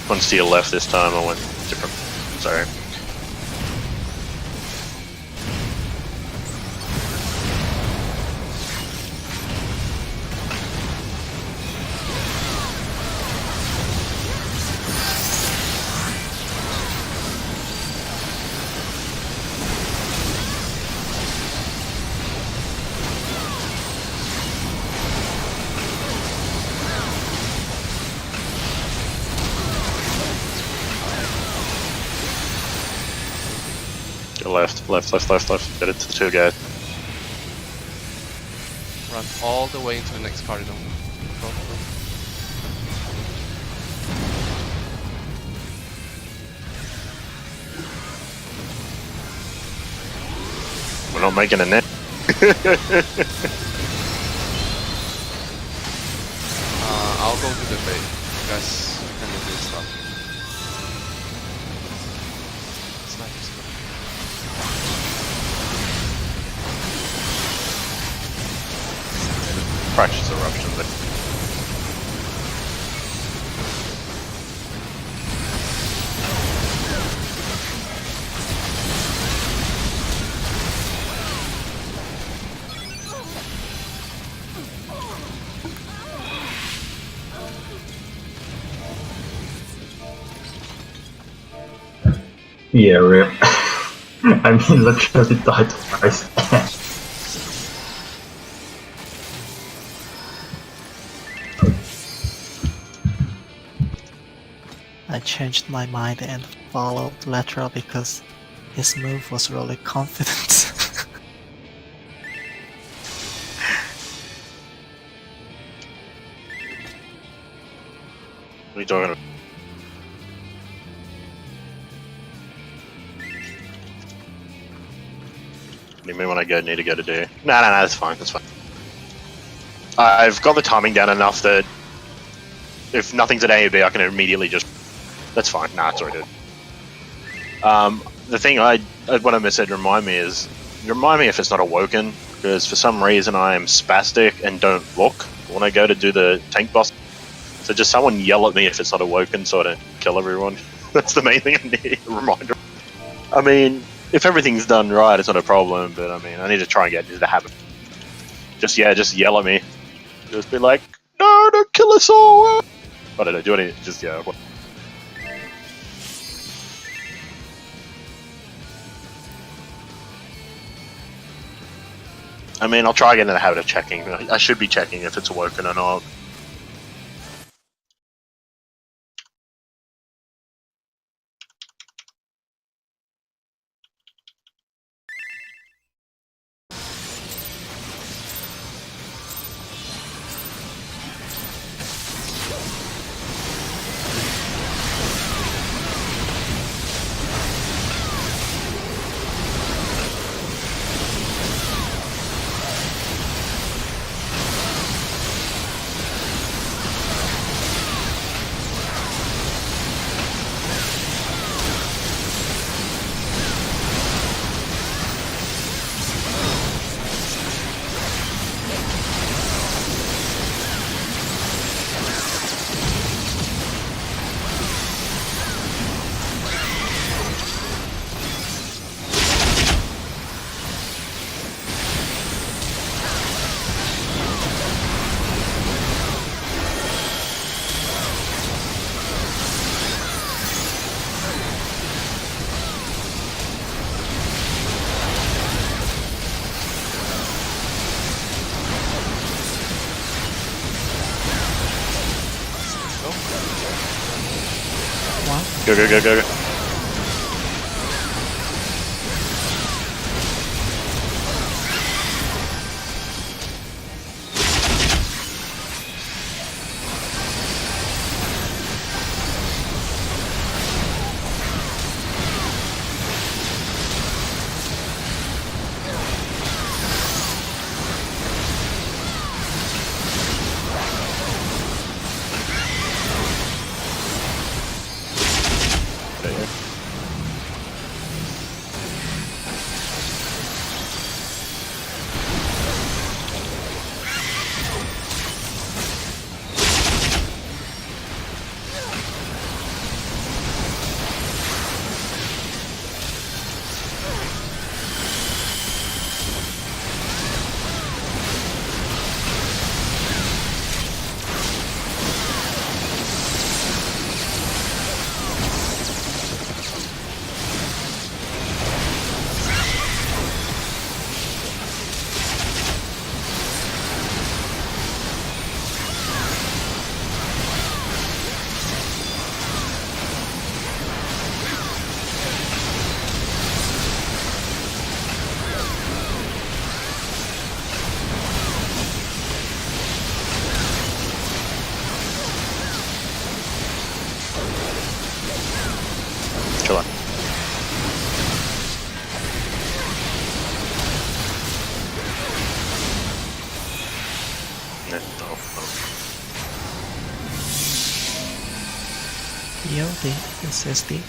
one's to your left this time. I went different. Sorry. Go left, left, left, left, left. Get it to the two guys. Run all the way into the next corridor. Go, go. We're not making a net. I'll go to the bait. You guys can do this stuff. Sniper, sniper. Practice eruption, but Yeah, rip. I mean, literally died twice. I changed my mind and followed lateral because his move was really confident. what are you talking about? What do you mean when I need to go to do? No, that's fine, that's fine. I've got the timing down enough that if nothing's at A or B, I can immediately just... That's fine. Nah, it's already good. The thing what I said remind me is, remind me if it's not awoken, because for some reason I am spastic and don't look when I go to do the tank boss. So just someone yell at me if it's not awoken so I don't kill everyone. That's the main thing I need, a reminder. I mean, if everything's done right, it's not a problem, but I mean, I need to try and get into the habit. Just yell at me. Just be like, no, don't kill us all! I don't know, do anything, just, yeah. I mean, I'll try getting in the habit of checking. I should be checking if it's awoken or not. Go, go, go, go, go. There you go. Chill out. No, no, no. Yo, the SSD.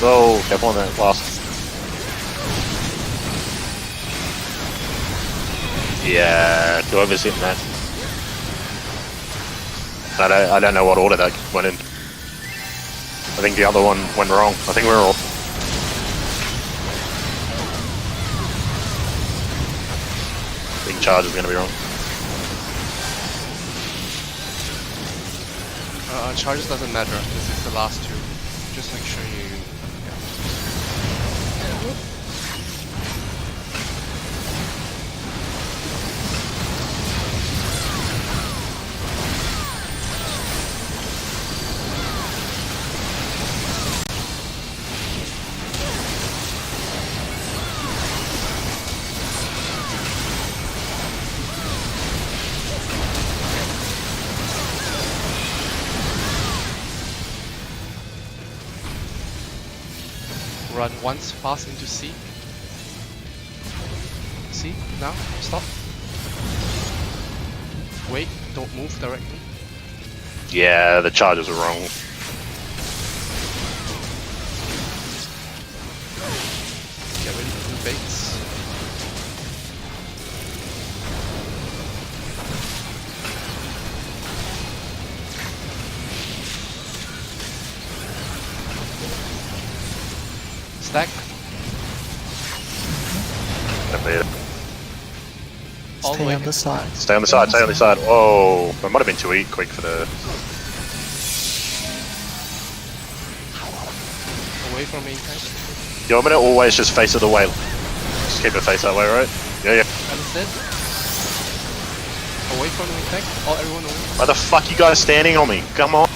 Whoa, careful on that last. Yeah, whoever's hitting that. I don't know what order that went in. I think the other one went wrong. I think we were all. I think charge is going to be wrong. Charges doesn't matter. This is the last two. Just make sure you. Run once fast into C. C, now, stop. Wait, don't move directly. Yeah, the charges are wrong. Get ready for the baits. Stack. All the Stay way on the side. Stay on the side, stay on the side. Whoa, that might have been too quick for the. away from main tank. You want me to always just face it the way? Just keep it face that way, right? Yeah, yeah. Understand? Away from the main tank. Oh, everyone away. Why the fuck you guys standing on me? Come on. I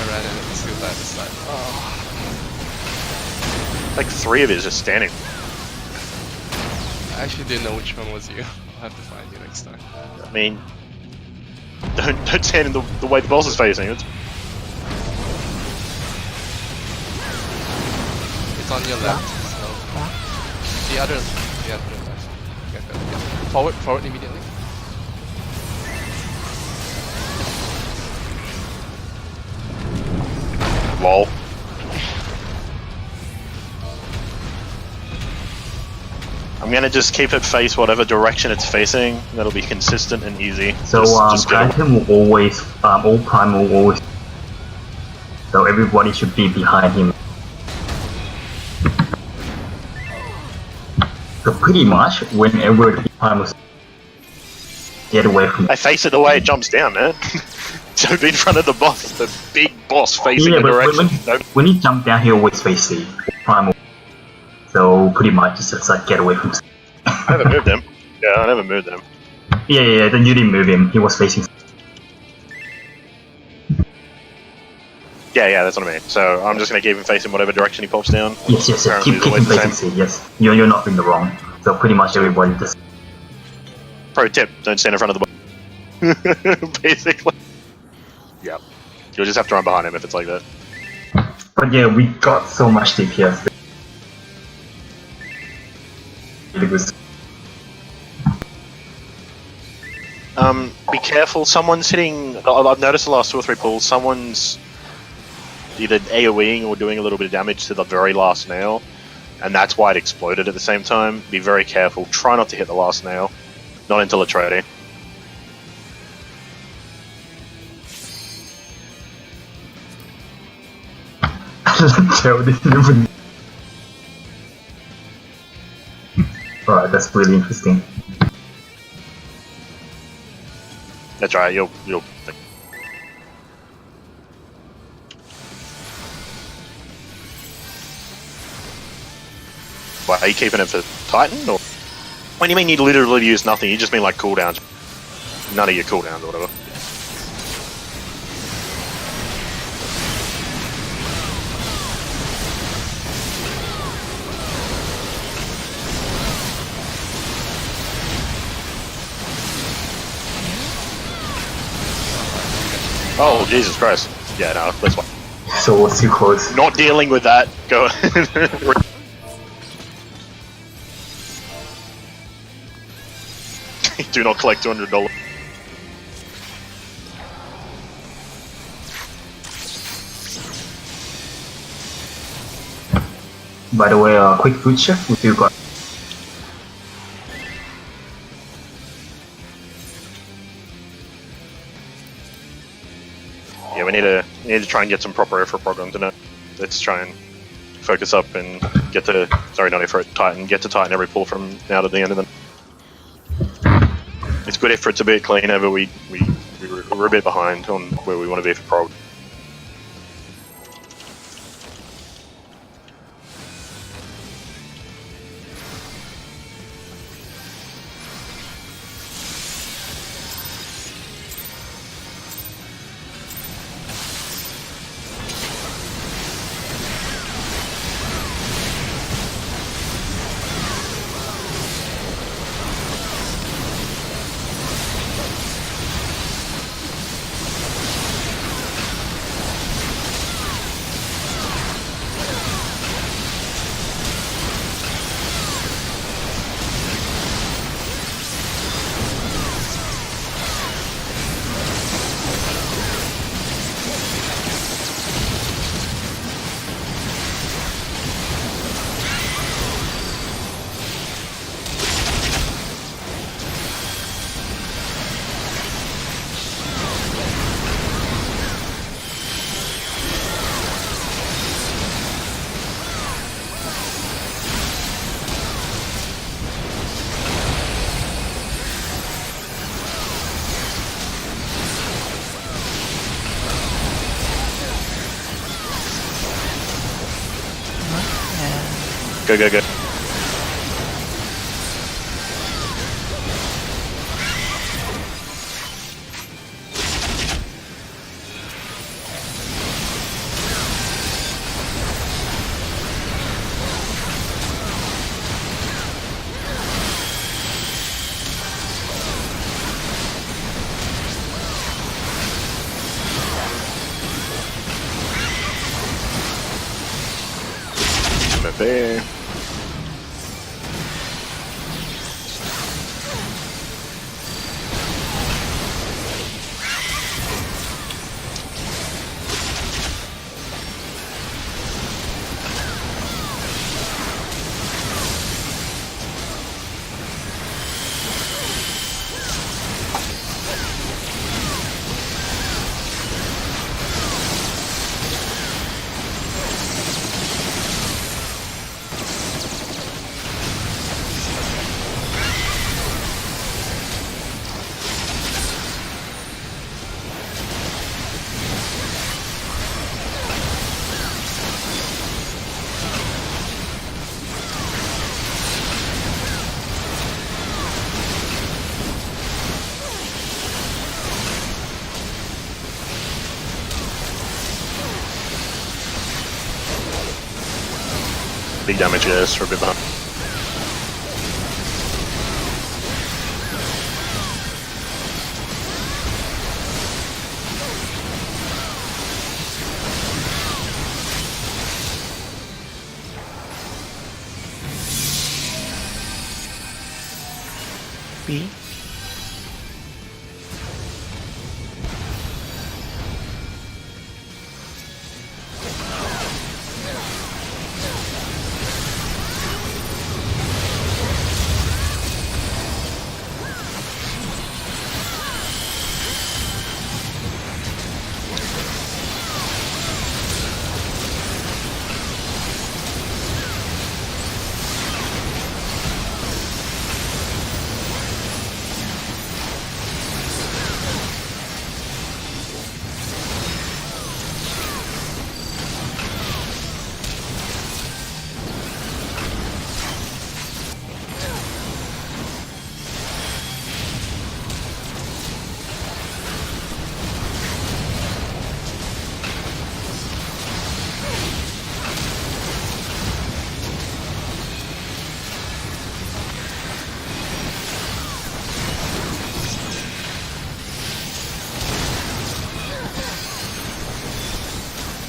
ran in and still that this time. Oh. Like 3 of it is just standing. I actually didn't know which one was you. I'll have to find you next time. I mean, don't stand in the way the boss is facing. It's on your left, so the other left. Yeah, good. Forward immediately. Lol. I'm gonna just keep it face whatever direction it's facing. That'll be consistent and easy. So just get Titan will always, all Prime will always. So everybody should be behind him. So pretty much whenever the Prime was get away from. I face it the way it jumps down, man. Don't be in front of the boss, the big boss facing the but direction. when he jumped down, he always faced the Prime. So pretty much it's just like get away from. I never moved him. Yeah, I never moved him. Yeah. Then you didn't move him. He was facing. Yeah, that's what I mean. So I'm just gonna keep him facing whatever direction he pops down. Yes. Keep him facing C. Yes, you're not in the wrong. So pretty much everybody just. Pro tip: don't stand in front of the boss. Basically. Yeah. You'll just have to run behind him if it's like that. But yeah, we got so much DPS. It was. Be careful. Someone's hitting. I've noticed the last 2 or 3 pulls. Someone's either AoEing or doing a little bit of damage to the very last nail, and that's why it exploded at the same time. Be very careful. Try not to hit the last nail. Not until it's ready. Alright, that's really interesting. That's right. You'll. What, are you keeping it for Titan or? When you mean you literally use nothing, you just mean like cooldowns. None of your cooldowns or whatever. Oh, Jesus Christ. Yeah, no, that's fine. So what's too close? Not dealing with that. Go. Do not collect $200. By the way, quick food check. We still got. Yeah, we need to try and get some proper effort program tonight. Let's try and focus up and get to not effort, Titan. Get to Titan every pull from now to the end of them. It's good effort to be a cleaner, but we're a bit behind on where we want to be for prog. Go. There. big damage guys for a bit behind. B.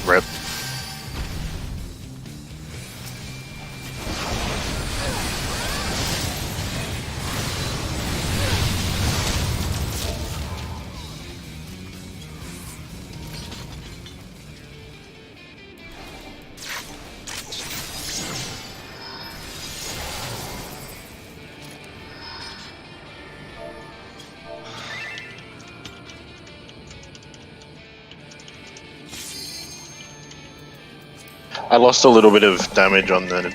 Rip. I lost a little bit of damage on the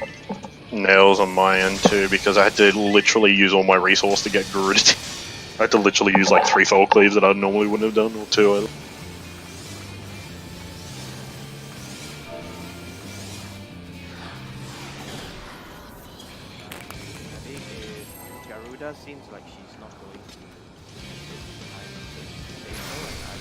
nails on my end too because I had to literally use all my resource to get good. I had to literally use like 3 fold cleaves that I normally wouldn't have done, or 2 either. I think Garuda seems like she's not going to say so, and I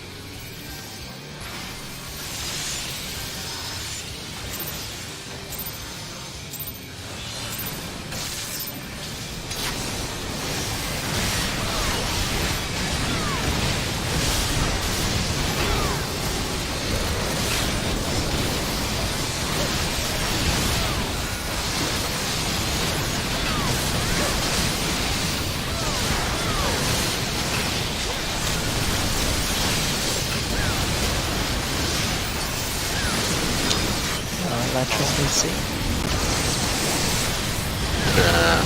Lateral BC.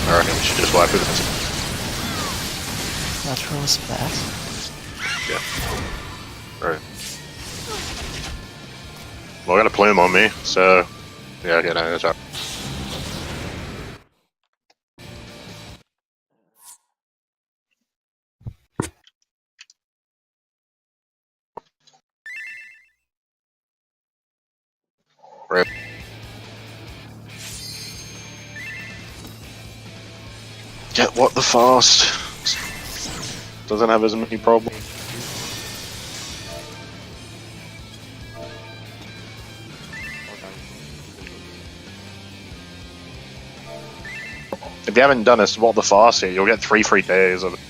I reckon we should just wipe it. Lateral is bad. Yeah. Alright. Well, I got a plume on me, so yeah, okay, no, that's alright. Rip. Get what the fast doesn't have as many problems. If you haven't done a Swap the Fast here, you'll get 3 free days of it,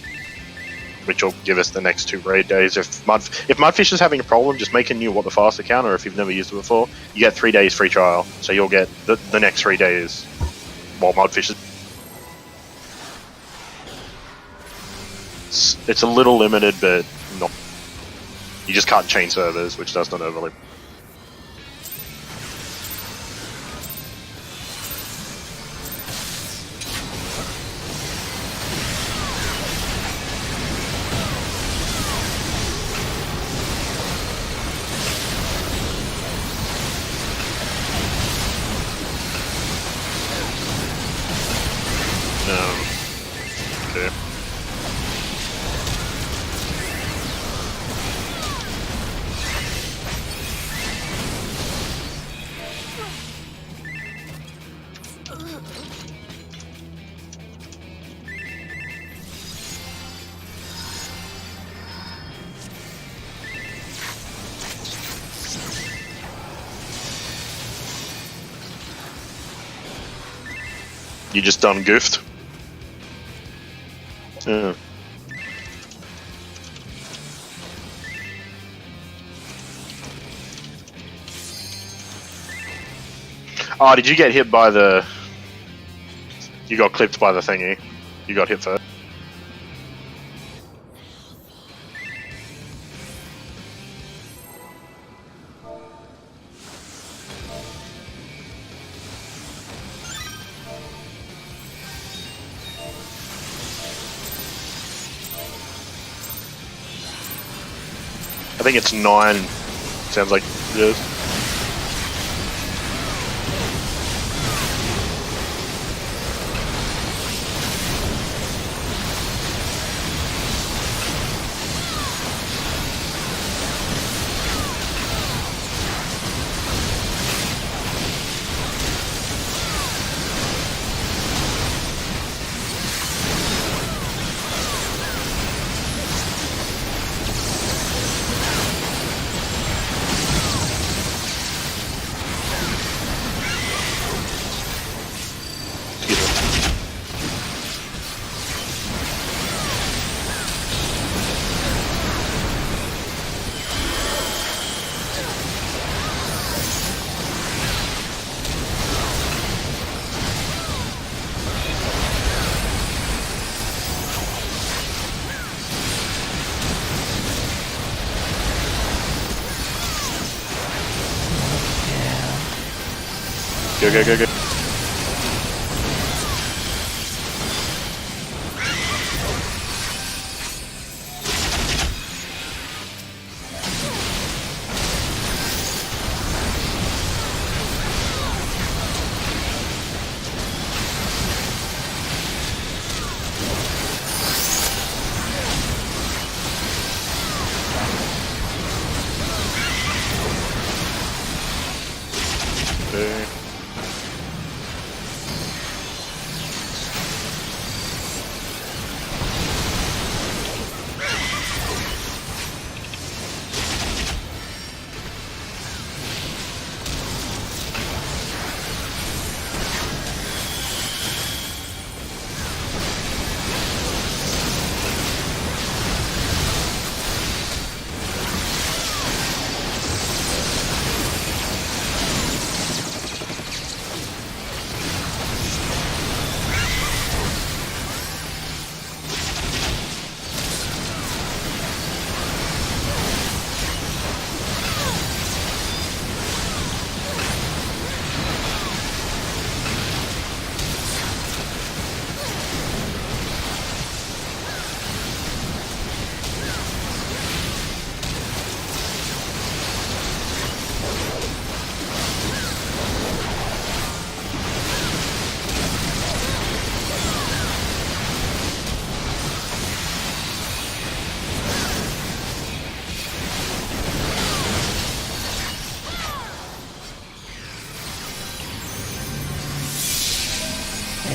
which will give us the next 2 raid days. If Mudfish is having a problem, just make a new What the Fast account, or if you've never used it before, you get 3 days free trial. So you'll get the next 3 days while Mudfish is. It's a little limited, but not. You just can't change servers, which does not overly. Okay. You just done goofed. Yeah. Oh, did you get hit by the... You got clipped by the thingy. You got hit first. I think it's 9. Sounds like it is. Go, go, go, go. Okay.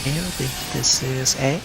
And you think this is A?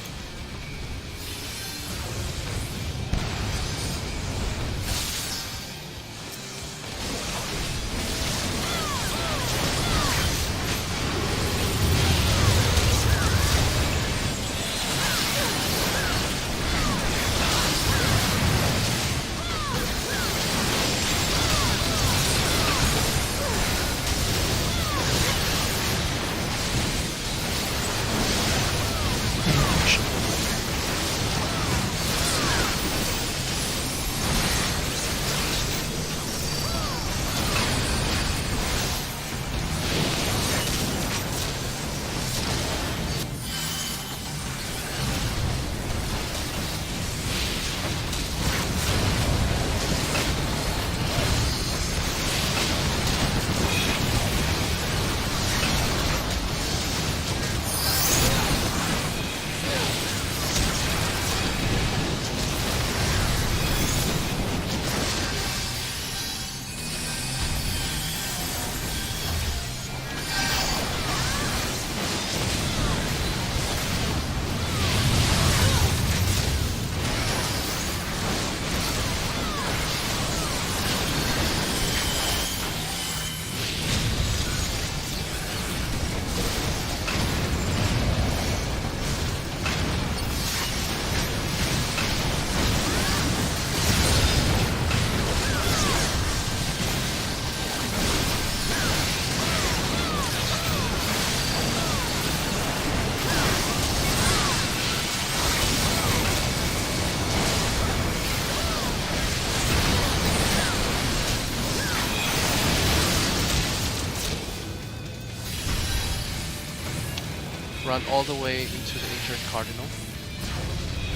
Run all the way into the injured cardinal.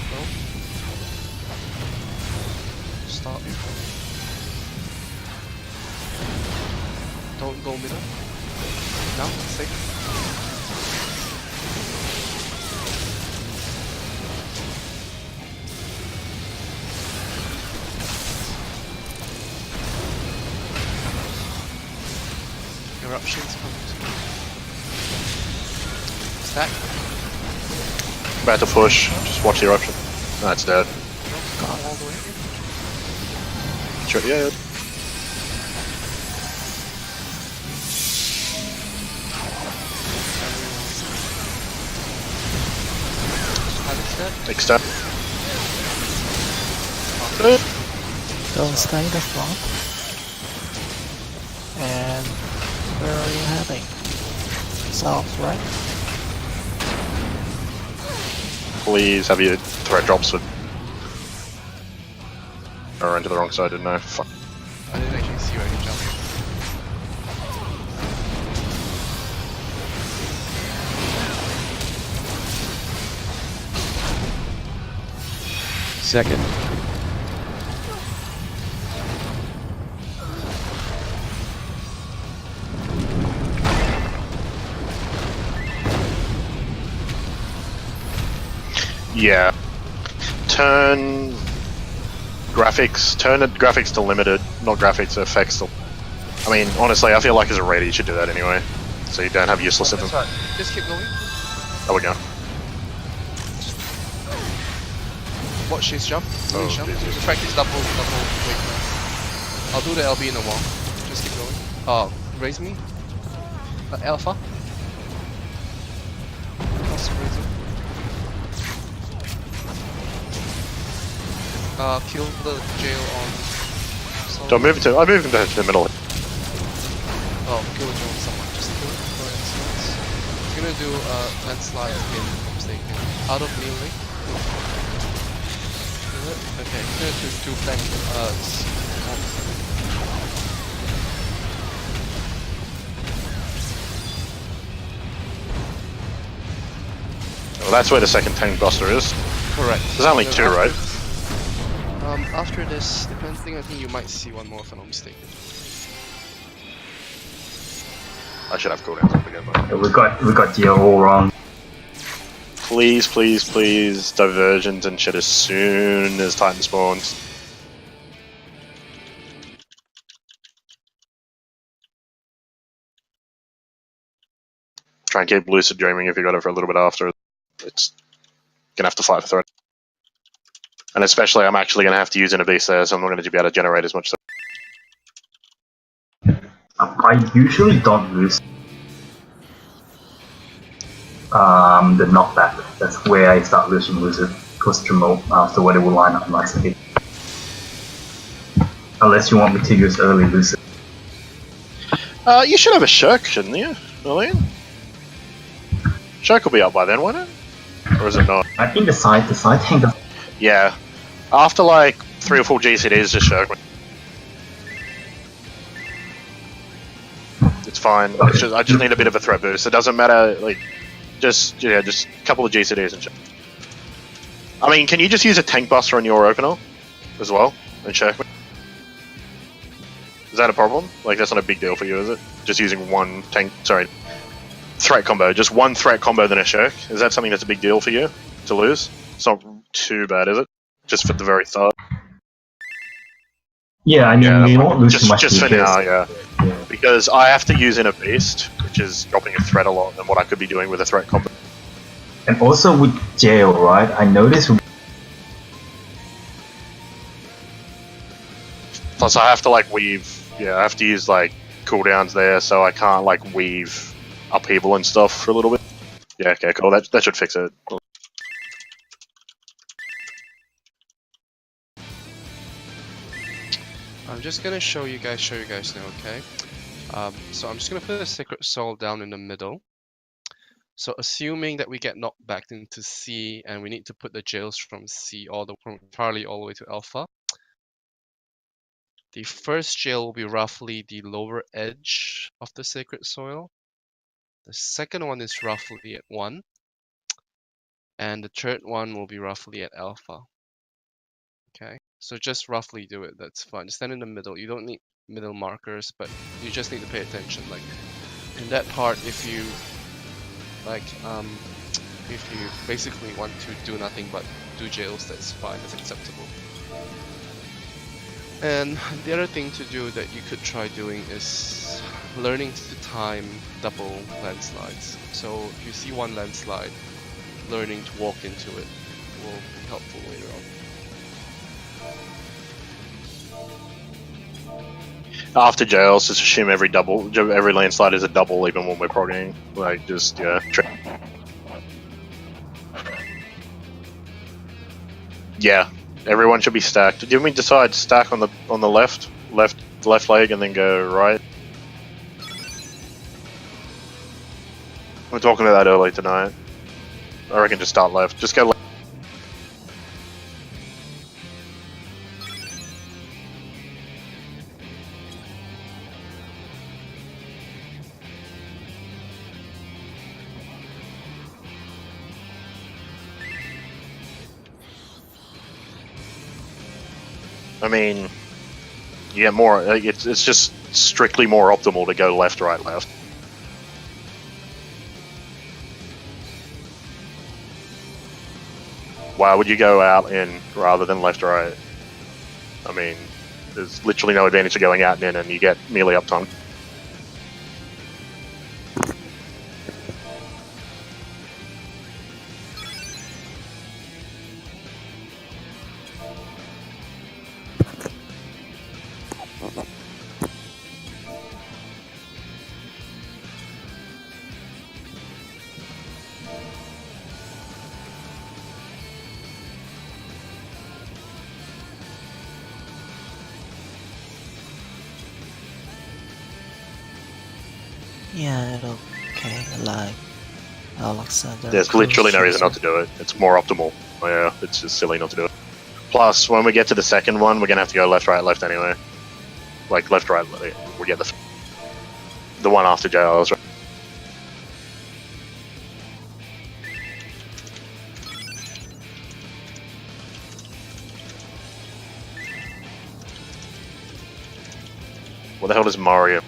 Go. Stop. Don't go middle. Now, safe. Eruptions coming to me. Stack. About to push. Just watch the eruption. That's dead. Go all the way. Sure, yeah. Next step. Don't stay the front. And where are you heading? South, right? Please have your threat drops with. Or into the wrong side, didn't I? Fuck. I didn't actually see where he jumped. Second. Yeah. Turn graphics to limited, not graphics effects to. I mean, honestly, I feel like as a raider you should do that anyway, so you don't have useless That's of right. Just keep going. There we go. Watch his jump. Oh, His jump. Jesus. Just practice double wait. I'll do the LB in the wall. Just keep going. Raise me. Alpha. Also raise him. Kill the jail on. So I move him to the middle. Oh, kill the jail on someone. Just kill it for instance. He's gonna do landslide in mistaken. Out of melee. Okay, he's gonna do flank Well, that's where the second tank buster is. correct. There's only And two, after- right? After this, depending, I think you might see one more if I'm not mistaken. I should have cooldowns up again, but... We got Geo all wrong. Please, please, please, diversions and shit as soon as Titan spawns. Try and keep lucid dreaming if you got it for a little bit after. It's gonna have to fight for threat. And especially, I'm actually gonna have to use in a beast there, so I'm not gonna be able to generate as much. I usually don't lose the knockback. That's where I start losing Wizard, because Jamal afterward it will line up nicely. Unless you want me to use early Lucid. You should have a Shirk, shouldn't you, Lillian? Shirk will be up by then, won't it? Or is it not? I think the side tank. Yeah. After like 3 or 4 GCDs, just Shirk. It's fine. It's just, I just need a bit of a threat boost. It doesn't matter, like, just a couple of GCDs and shit. I mean, can you just use a tank buster on your opener as well and Shirk? Is that a problem? Like, that's not a big deal for you, is it? Just using one threat combo. Just one threat combo then a Shirk. Is that something that's a big deal for you to lose? It's not too bad, is it? Just for the very start. Yeah, I mean we won't lose too much just for DPS. now, yeah. Because I have to use in a beast, which is dropping a threat a lot than what I could be doing with a threat combo. And also with Jail, right? I noticed. Plus, I have to like weave. Yeah, I have to use like cooldowns there, so I can't like weave upheaval and stuff for a little bit. Yeah, okay, cool. That should fix it. I'm just gonna show you guys now, okay? So I'm just gonna put a Sacred Soul down in the middle. So assuming that we get knocked back into C and we need to put the jails from C from Charlie all the way to Alpha. The first jail will be roughly the lower edge of the Sacred Soil. The second one is roughly at 1. and the third one will be roughly at alpha. Okay, so just roughly do it, that's fine. Stand in the middle, you don't need middle markers, but you just need to pay attention. Like in that part, if you if you basically want to do nothing but do jails, that's fine, that's acceptable. And the other thing to do that you could try doing is learning to time double landslides. So if you see one landslide, learning to walk into it will be helpful later on. After jails, just assume every landslide is a double, even when we're progging. Like, just, yeah. Yeah, everyone should be stacked. Didn't we decide stack on the left leg, and then go right? We're talking about that early tonight. I reckon just start left. Just go left. I mean, you get more. It's just strictly more optimal to go left, right, left. Why would you go out in rather than left, right? I mean, there's literally no advantage to going out and in, and you get melee uptime. Yeah, okay, like Alexander. There's literally no reason not to do it. It's more optimal. Yeah, it's just silly not to do it. Plus, when we get to the second one, we're gonna have to go left, right, left anyway. Like left, right, we get the one after jails, right? What the hell is Mario?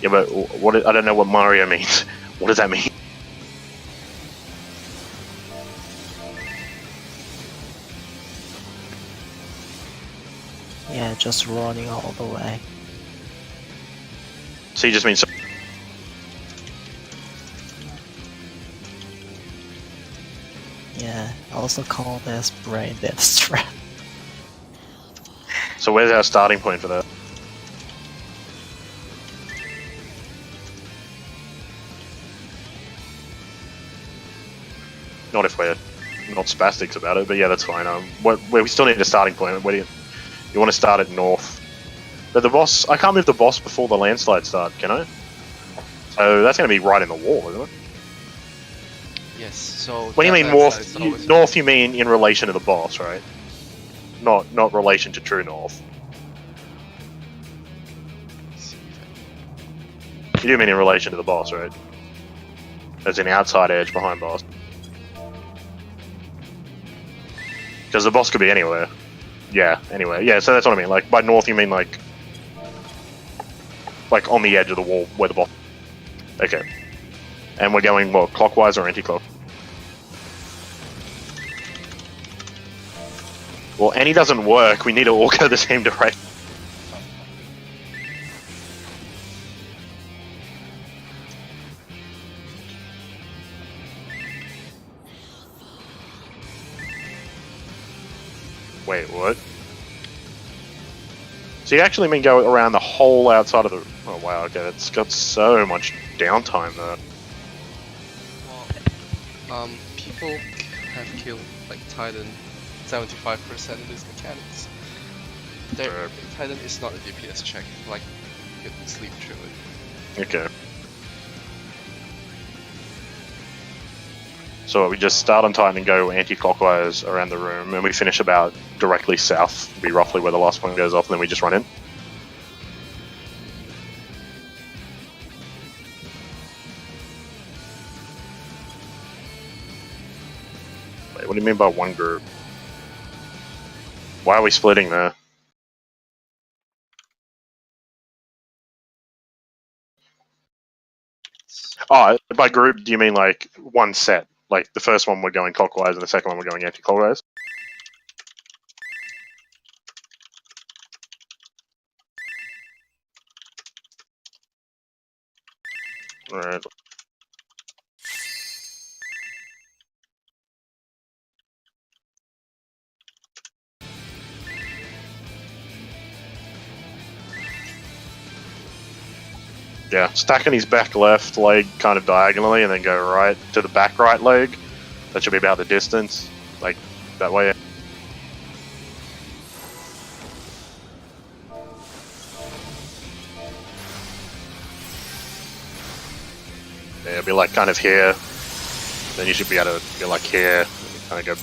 Yeah, but I don't know what Mario means. What does that mean? Yeah, just running all the way. So you just means. Yeah, also call this brain dead strat. So where's our starting point for that? Not if we're not spastics about it, but yeah, that's fine. We still need a starting point. Where do you want to start at north? But the boss, I can't move the boss before the landslide start, can I? So that's going to be right in the wall, isn't it? Yes, so... When you mean north, north you mean in relation to the boss, right? Not relation to true north. You do mean in relation to the boss, right? As in outside edge behind boss. Because the boss could be anywhere. Yeah, anywhere. Yeah, so that's what I mean. Like, by north you mean like on the edge of the wall where the boss... Okay. And we're going, what, clockwise or anti-clock? Well, any doesn't work. We need to all go the same direction. Wait, what? So you actually mean go around the whole outside of the... Oh wow, okay, it's got so much downtime there. Well, people have killed, like, Titan 75% of these mechanics. Titan is not a DPS check, like, you can sleep through it. Okay. So we just start on Titan and go anti-clockwise around the room, and we finish about directly south, be roughly where the last one goes off, and then we just run in. What do you mean by one group? Why are we splitting there? Oh, by group, do you mean like one set? Like the first one we're going clockwise and the second one we're going anti-clockwise? Alright. Yeah, stacking his back left leg kind of diagonally and then go right to the back right leg. That should be about the distance. Like, that way. Yeah, it'll be like kind of here. Then you should be able to go like here. Kind of go.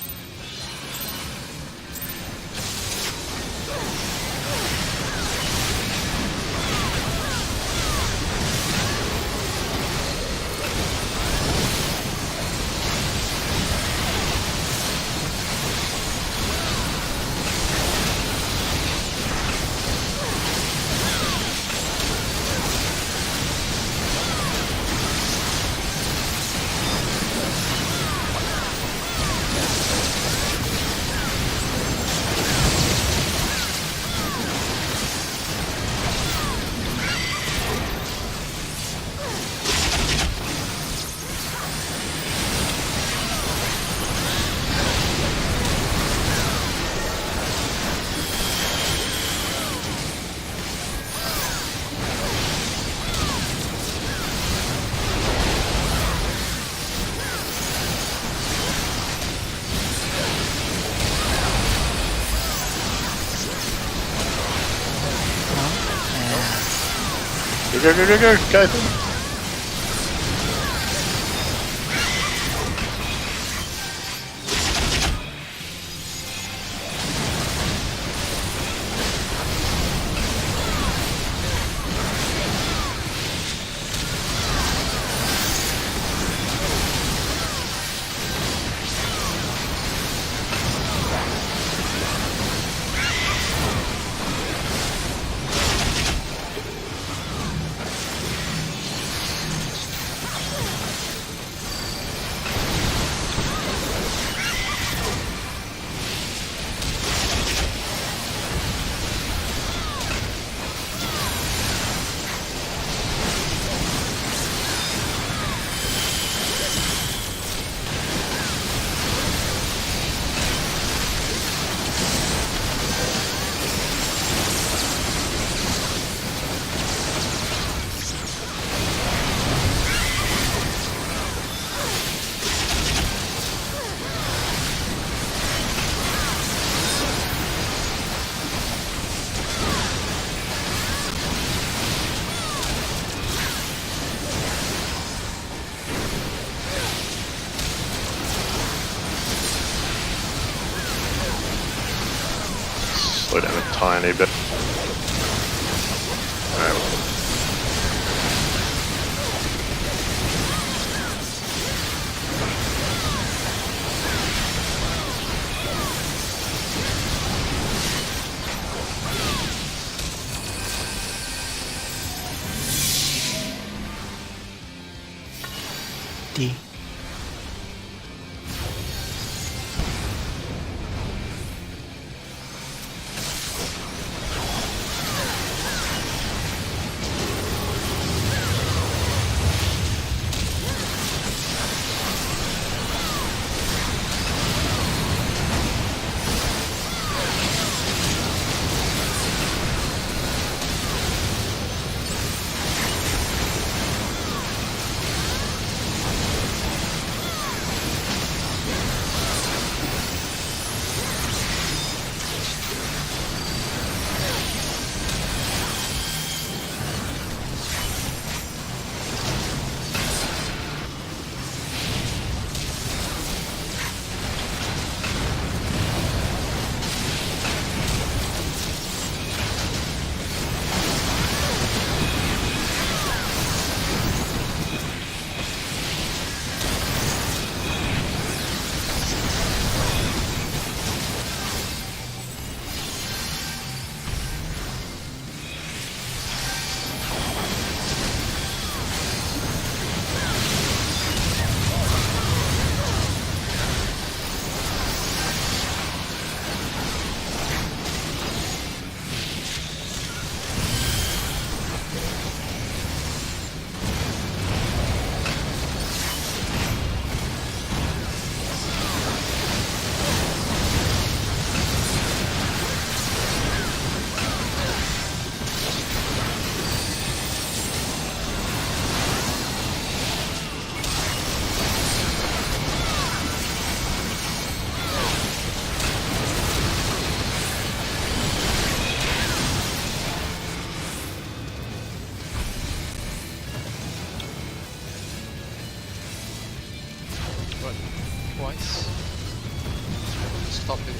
Go, go. Slow down a tiny bit. Alright. D. twice. Stop it.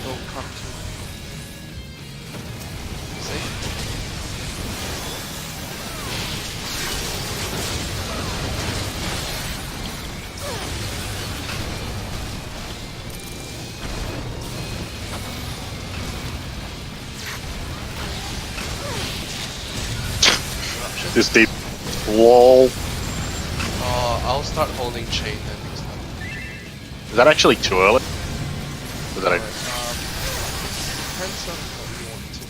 Don't come to. Safe. This deep. Lol. I'll start holding chain then next time. Is that actually too early? Is that Alright, depends on what you want to do.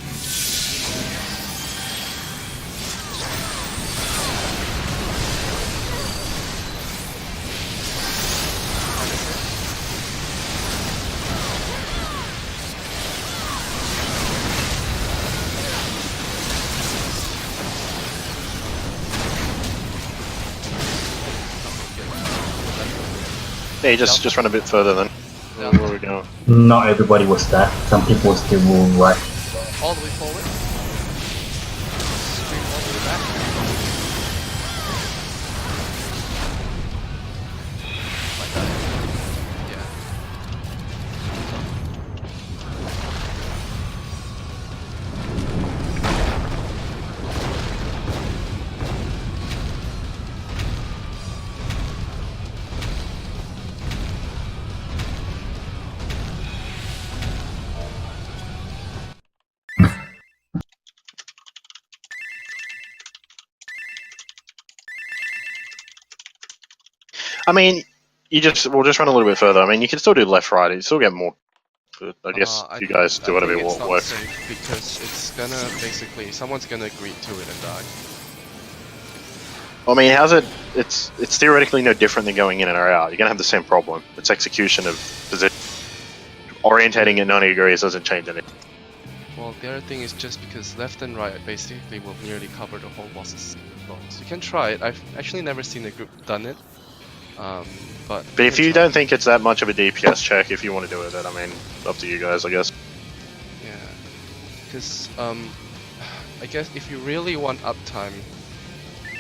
Hey, just run a bit further then. Yeah. Where we go? Not everybody was that. Some people still move right. All the way forward. Scream all the way back. Like that. Yeah. I mean, we'll just run a little bit further. I mean, you can still do left, right. You still get more. But I guess you guys do whatever I you think it's want. not Work. safe because it's gonna basically someone's gonna agree to it and die. I mean, how's it? It's theoretically no different than going in and out. You're gonna have the same problem. It's execution of position. Orientating at 90 degrees doesn't change anything. Well, the other thing is just because left and right basically will nearly cover the whole boss's box. You can try it. I've actually never seen a group done it. But if can you try. don't think it's that much of a DPS check, if you want to do it, then I mean, up to you guys, I guess. Yeah, because I guess if you really want uptime,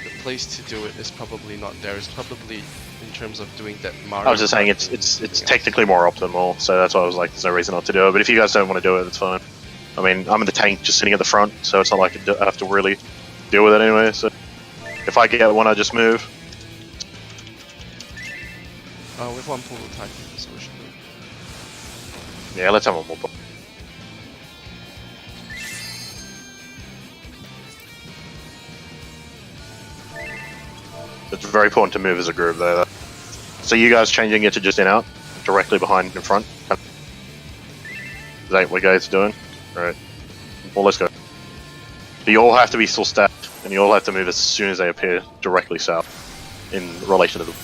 the place to do it is probably not there. It's probably in terms of doing that Mario. I was just saying it's technically more optimal, so that's why I was like, there's no reason not to do it. But if you guys don't want to do it, it's fine. I mean, I'm in the tank just sitting at the front, so it's not like I have to really deal with it anyway. So if I get one, I just move. With one pull attack, so we should do it. Yeah, let's have one more. It's very important to move as a group, though. So you guys changing it to just in out, directly behind in front. Is that what you guys are doing? All right. Well, let's go. But you all have to be still stacked, and you all have to move as soon as they appear directly south in relation to the.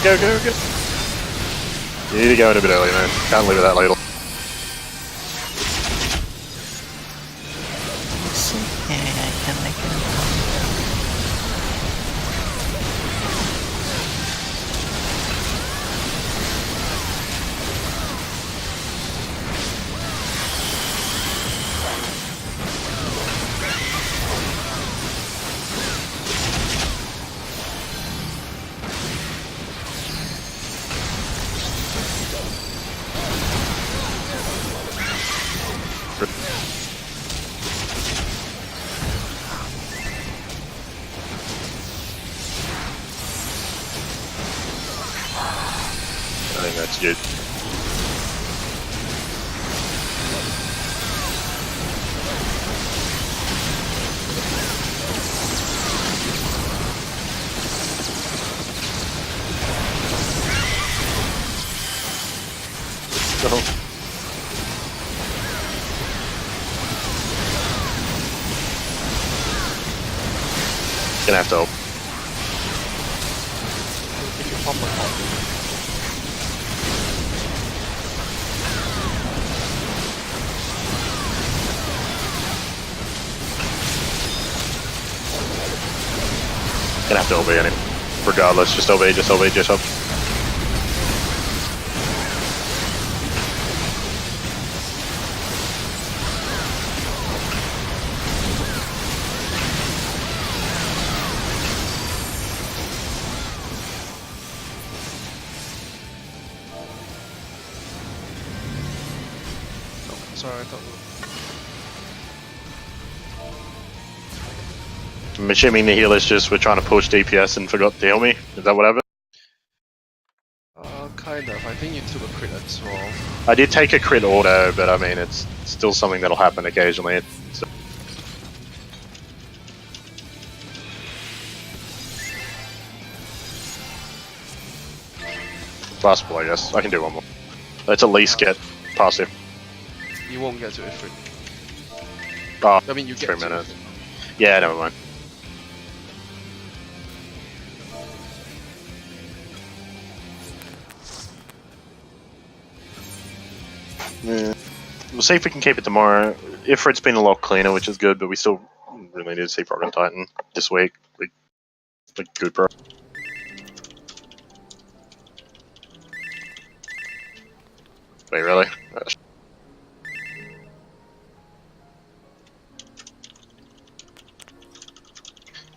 Go. You need to go in a bit early, man. Can't leave it that late. Let's see. Yeah, I can make it. minutes, dude. Oh. Gonna have to help. If you pop a pop. Gonna have to obey anyway. Regardless, just obey, just obey, just obey. Oh, sorry, I thought. I'm assuming the healers just were trying to push DPS and forgot to heal me. Is that what happened? Kind of. I think you took a crit as well. I did take a crit auto, but I mean, it's still something that'll happen occasionally. So. Possible, I guess. I can do one more. Let's at least get past him. You won't get to Ifrit. Oh, I mean, you get 3 to minutes. Ifrit. Yeah, never mind. Yeah. We'll see if we can keep it tomorrow. Ifrit's been a lot cleaner, which is good, but we still really need to see Prog and Titan this week. Like good, bro. Wait, really?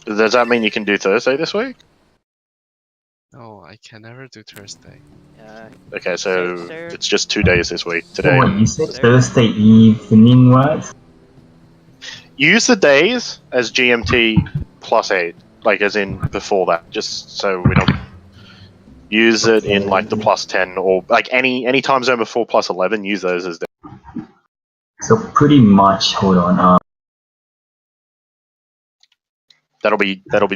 Does that mean you can do Thursday this week? No, I can never do Thursday. Okay, so Sir. it's just 2 days this week. Today. Oh, wait, you said Thursday evening, what? Use the days as GMT +8, like as in before that, just so we don't use it in like the +10 or like any time zone before +11. Use those as days. So pretty much, hold on. That'll be just